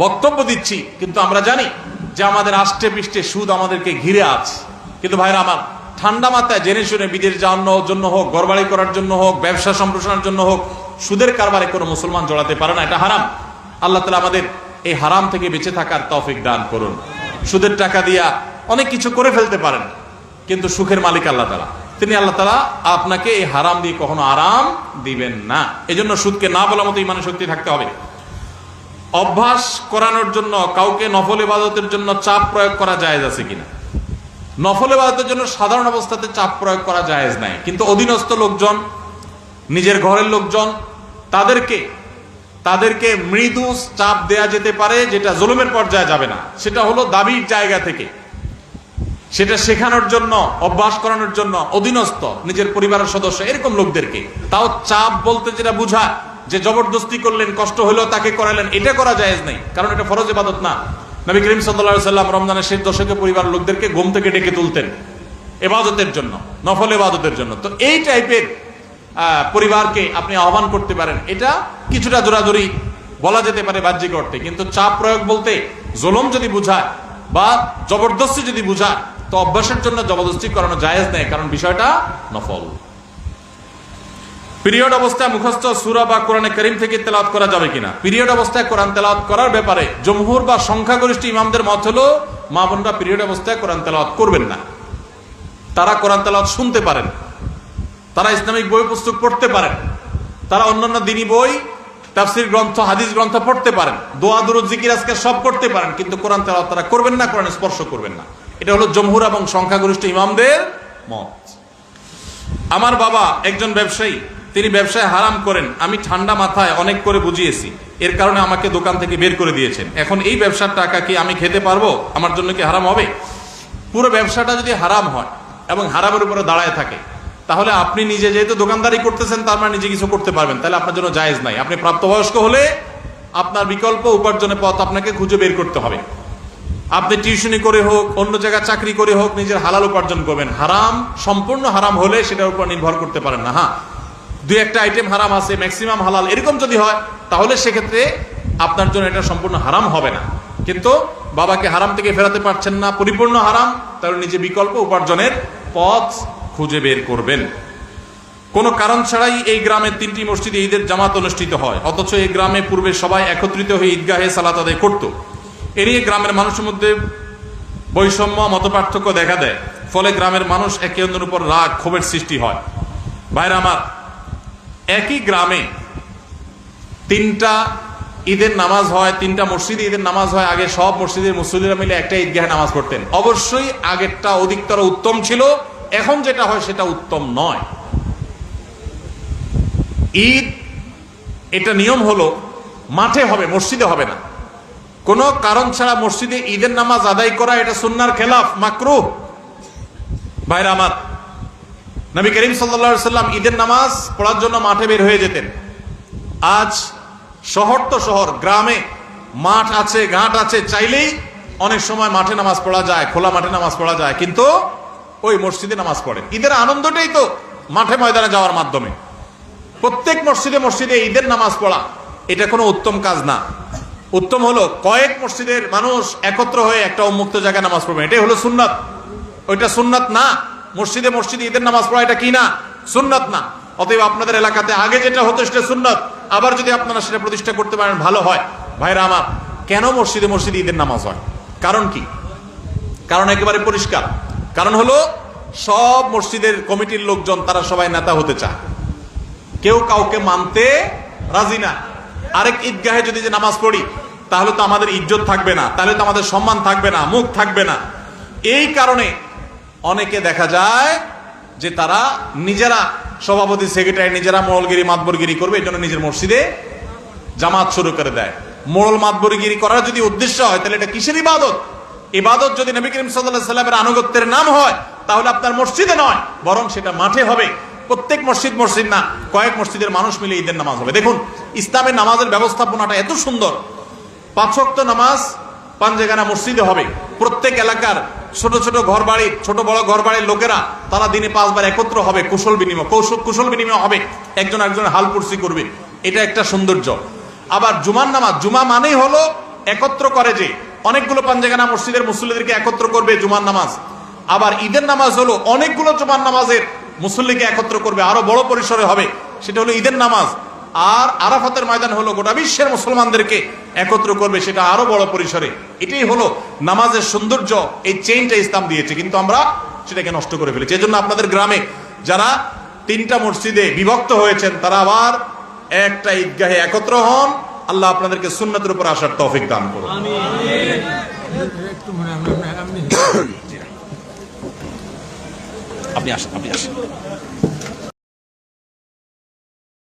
বক্তব্য দিচ্ছি কিন্তু আমরা জানি যে আমাদের আষ্টে পৃষ্ঠে সুদ আমাদেরকে ঘিরে আছে। কিন্তু ভাইরা আমার, ঠান্ডা মাথায় জেনে শুনে বিদেশ যাওয়ার জন্য হোক, ঘরবাড়ি করার জন্য হোক, ব্যবসা সম্প্রসারণের জন্য হোক, সুদের কারবারে কোনো মুসলমান জড়াতে পারে না, এটা হারাম। আল্লাহ তাআলা আমাদের এই হারাম থেকে বেঁচে থাকার তৌফিক দান করুন। সুদের টাকা দিয়া অনেক কিছু করে ফেলতে পারেন, কিন্তু সুখের মালিক আল্লাহ তাআলা, তিনি আল্লাহ তাআলা আপনাকে এই হারাম দিয়ে কখনো আরাম দিবেন না। এজন্য সুদকে না বলার মতো ইমানের শক্তি থাকতে হবে। অভ্যাস করানোর জন্য কাউকে নফল ইবাদতের জন্য চাপ প্রয়োগ করা জায়েজ আছে কিনা? নফল ইবাদতের জন্য সাধারণ অবস্থাতে চাপ প্রয়োগ করা জায়েজ নাই, কিন্তু অধীনস্থ লোকজন, নিজের ঘরের লোকজন, তাদেরকে মৃদু চাপ দেয়া যেতে পারে, যেটা জুলুমের পর্যায়ে যাবে না। সেটা হলো দাবির জায়গা থেকে, সেটা শেখানোর জন্য, অভ্যাস করানোর জন্য অধীনস্থ নিজের পরিবারের সদস্য এরকম লোকদেরকে, তাও চাপ বলতে যেটা বুঝায় যে জবরদস্তি করলেন, কষ্ট হলেও তাকে করালেন, এটা করা জায়েজ নেই, কারণ এটা ফরজ ইবাদত না। নবী করিম সাল্লাল্লাহু আলাইহি সাল্লাম রমজানের শেষ দশকে পরিবার লোকদেরকে ঘুম থেকে ডেকে তুলতেন ইবাদতের জন্য, নফল ইবাদতের জন্য। তো এই টাইপের পরিবারকে আপনি আহ্বান করতে পারেন, এটা কিছুটা জোরাজুরি বলা যেতে পারে বাহ্যিক অর্থে, কিন্তু চাপ প্রয়োগ বলতে জুলুম যদি বুঝায় বা জবরদস্তি যদি বুঝায়, তো অভ্যাসের জন্য জবরদস্তি করানো জায়েজ নেই, কারণ বিষয়টা নফল। পিরিয়ড অবস্থায় মুখস্থ সূরা বা কোরআনে কারীম থেকে তেলাওয়াত করা যাবে কিনা? পিরিয়ড অবস্থায় কোরআন তেলাওয়াত করার ব্যাপারে জমহুর বা সংখ্যাগরিষ্ঠ ইমামদের মত হলো মা বোনরা পিরিয়ড অবস্থায় কোরআন তেলাওয়াত করবেন না। তারা কোরআন তেলাওয়াত শুনতে পারেন, তারা ইসলামিক বই পুস্তক পড়তে পারেন, তারা অন্যান্য দ্বীনি বই, তাফসীর গ্রন্থ, হাদিস গ্রন্থ পড়তে পারেন, দোয়া দুরূদ জিকির আজকার সব করতে পারেন, কিন্তু কোরআন তেলাওয়াত তারা করবেন না, কোরআন স্পর্শ করবেন না। এটা হলো জমহুর এবং সংখ্যাগরিষ্ঠ ইমামদের মত। আমার বাবা একজন ব্যবসায়ী, তিনি ব্যবসায় হারাম করেন, আমি ঠান্ডা মাথায় অনেক করে বুঝিয়েছি, এর কারণে আমাকে দোকান থেকে বের করে দিয়েছেন। এখন এই ব্যবসার টাকা কি আমি খেতে পারবো? আমার জন্য কি হারাম হবে? পুরো ব্যবসাটা যদি হারাম হয় এবং হারামের উপরে দাঁড়ায় থাকে, তাহলে আপনি নিজে যেহেতু দোকানদারি করতেছেন, তার মানে নিজে কিছু করতে পারবেন, তাহলে আপনার জন্য জায়েজ নাই। আপনি প্রাপ্তবয়স্ক হলে আপনার বিকল্প উপার্জনের পথ আপনাকে খুঁজে বের করতে হবে। আপনি টিউশনি করে হোক, অন্য জায়গায় চাকরি করে হোক, নিজের হালাল উপার্জন করবেন। হারাম সম্পূর্ণ হারাম হলে সেটার উপর নির্ভর করতে পারেন না। হ্যাঁ, দুই একটা আইটেম হারাম আছে, ম্যাক্সিমাম হালাল, এরকম যদি হয় তাহলে সেক্ষেত্রে আপনার জন্য এটা সম্পূর্ণ হারাম হবে না। কিন্তু বাবাকে হারাম থেকে ফেরাতে পারছেন না, পরিপূর্ণ হারাম, তাহলে নিজে বিকল্প উপার্জনের পথ খুঁজে বের করবেন। কোনো কারণ ছাড়াই এই গ্রামের 3টি মসজিদে ঈদের জামাত অনুষ্ঠিত হয়, অথচ এই গ্রামে পূর্বে সবাই একত্রিত হয়ে ঈদগাহে সালাত আদায় করত। এ নিয়ে গ্রামের মানুষের মধ্যে বৈষম্য, মতপার্থক্য দেখা দেয়, ফলে গ্রামের মানুষ একে অন্যের উপর রাগ, ক্ষোভের সৃষ্টি হয়। ভাইরা আমার, একই গ্রামে 3টা ঈদের নামাজ হয়, 3টা মসজিদে ঈদের নামাজ হয়। আগে সব মসজিদের মুসল্লিরা মিলে একটা ঈদগাহে নামাজ পড়তেন। অবশ্যই আগেরটা অধিকতর উত্তম ছিল, এখন যেটা হয় সেটা উত্তম নয়। ঈদ এটা নিয়ম হলো মাঠে হবে, মসজিদে হবে না। কোনো কারণ ছাড়া মসজিদে ঈদের নামাজ আদায় করা এটা সুন্নাহর খেলাফ, মাকরুহ। ভাইরা আমার, নবী করিম সাল্লাল্লাহু আলাইহি সাল্লাম ঈদের নামাজ পড়ার জন্য মাঠে বের হয়ে যেতেন। আজ শহর তো শহর, গ্রামে মাঠ আছে, ঘাট আছে, চাইলেই অনেক সময় মাঠে নামাজ পড়া যায়, খোলা মাঠে নামাজ পড়া যায়, কিন্তু ওই মসজিদে নামাজ পড়ে। ঈদের আনন্দটাই তো মাঠে ময়দানে যাওয়ার মাধ্যমে। প্রত্যেক মসজিদে মসজিদে ঈদের নামাজ পড়া এটা কোনো উত্তম কাজ না। উত্তম হলো কয়েক মসজিদের মানুষ একত্র হয়ে একটা উন্মুক্ত জায়গায় নামাজ পড়বে, এটাই হলো সুন্নাত। ওইটা সুন্নাত না। মসজিদে মসজিদে ঈদের নামাজ পড়া এটা কি না? সুন্নাত না। অতএব আপনাদের এলাকাতে আগে যেটা হতো সেটা সুন্নাত, আবার যদি আপনারা সেটা প্রতিষ্ঠা করতে পারেন ভালো হয়। ভাইরা আমার, কেন মসজিদে মসজিদে ঈদের নামাজ হয়? কারণ কি? কারণ একেবারে পরিষ্কার। কারণ হলো সব মসজিদের কমিটির লোকজন তারা সবাই নেতা হতে চায়, কেউ কাউকে মানতে রাজি না। আরেক ঈদগাহে যদি যে নামাজ পড়ি তাহলে তো আমাদের ইজ্জত থাকবে না, তাহলে তো আমাদের সম্মান থাকবে না, মুখ থাকবে না। এই কারণে অনেকে দেখা যায় যে তারা নিজেরা সভাপতি, সেক্রেটারি, নিজেরা মোড়লগিরি, মাতবরগিরি করবে, এই জন্য নিজের মসজিদে জামাত শুরু করে দেয়। মোড়ল মাতবরগিরি করার যদি উদ্দেশ্য হয় তাহলে এটা কিসের ইবাদত? ইবাদত যদি নবী করিম সাল্লাল্লাহু আলাইহি সাল্লামের আনুগত্যের নাম হয় তাহলে আপনার মসজিদে নয়, বরং সেটা মাঠে হবে। প্রত্যেক মসজিদ না, কয়েক মসজিদের মানুষ মিলে ঈদের নামাজ হবে। দেখুন, ইসলামের নামাজের ব্যবস্থাপনাটা এত সুন্দর। 5 ওয়াক্ত নামাজ পাঞ্জেগানা মসজিদে হবে। প্রত্যেক এলাকার ছোট ছোট ঘর বাড়ির, ছোট বড় ঘর বাড়ির লোকেরা তারা দিনে 5 বার একত্র হবে, কুশল বিনিময় হবে, একজন একজনের হাল পুরসি করবে। এটা একটা সৌন্দর্য। আবার জুমার নামাজ, জুমা মানেই হলো একত্র করে, যে অনেকগুলো পাঞ্জেগানা মসজিদের মুসল্লিদেরকে একত্র করবে জুমার নামাজ। আবার ঈদের নামাজ হলো অনেকগুলো জুমার নামাজের মুসল্লিকে একত্র করবে, আরো বড় পরিসরে হবে, সেটা হলো ঈদের নামাজ। আর আরাফাতের ময়দান হলো গোটা বিশ্বের মুসলমানদেরকে একত্র করবে, সেটা আরো বড় পরিসরে। এটাই হলো নামাজের সৌন্দর্য। এই চেইনটা ইসলাম দিয়েছে, কিন্তু আমরা সেটাকে নষ্ট করে ফেলেছি। এজন্য আপনাদের গ্রামে যারা 3টা মসজিদে বিভক্ত হয়েছেন তারা আবার একটা ঈদগাহে একত্র হন। আল্লাহ আপনাদেরকে সুন্নাতের উপর আসার তৌফিক দান করুন। আপনি আসেন।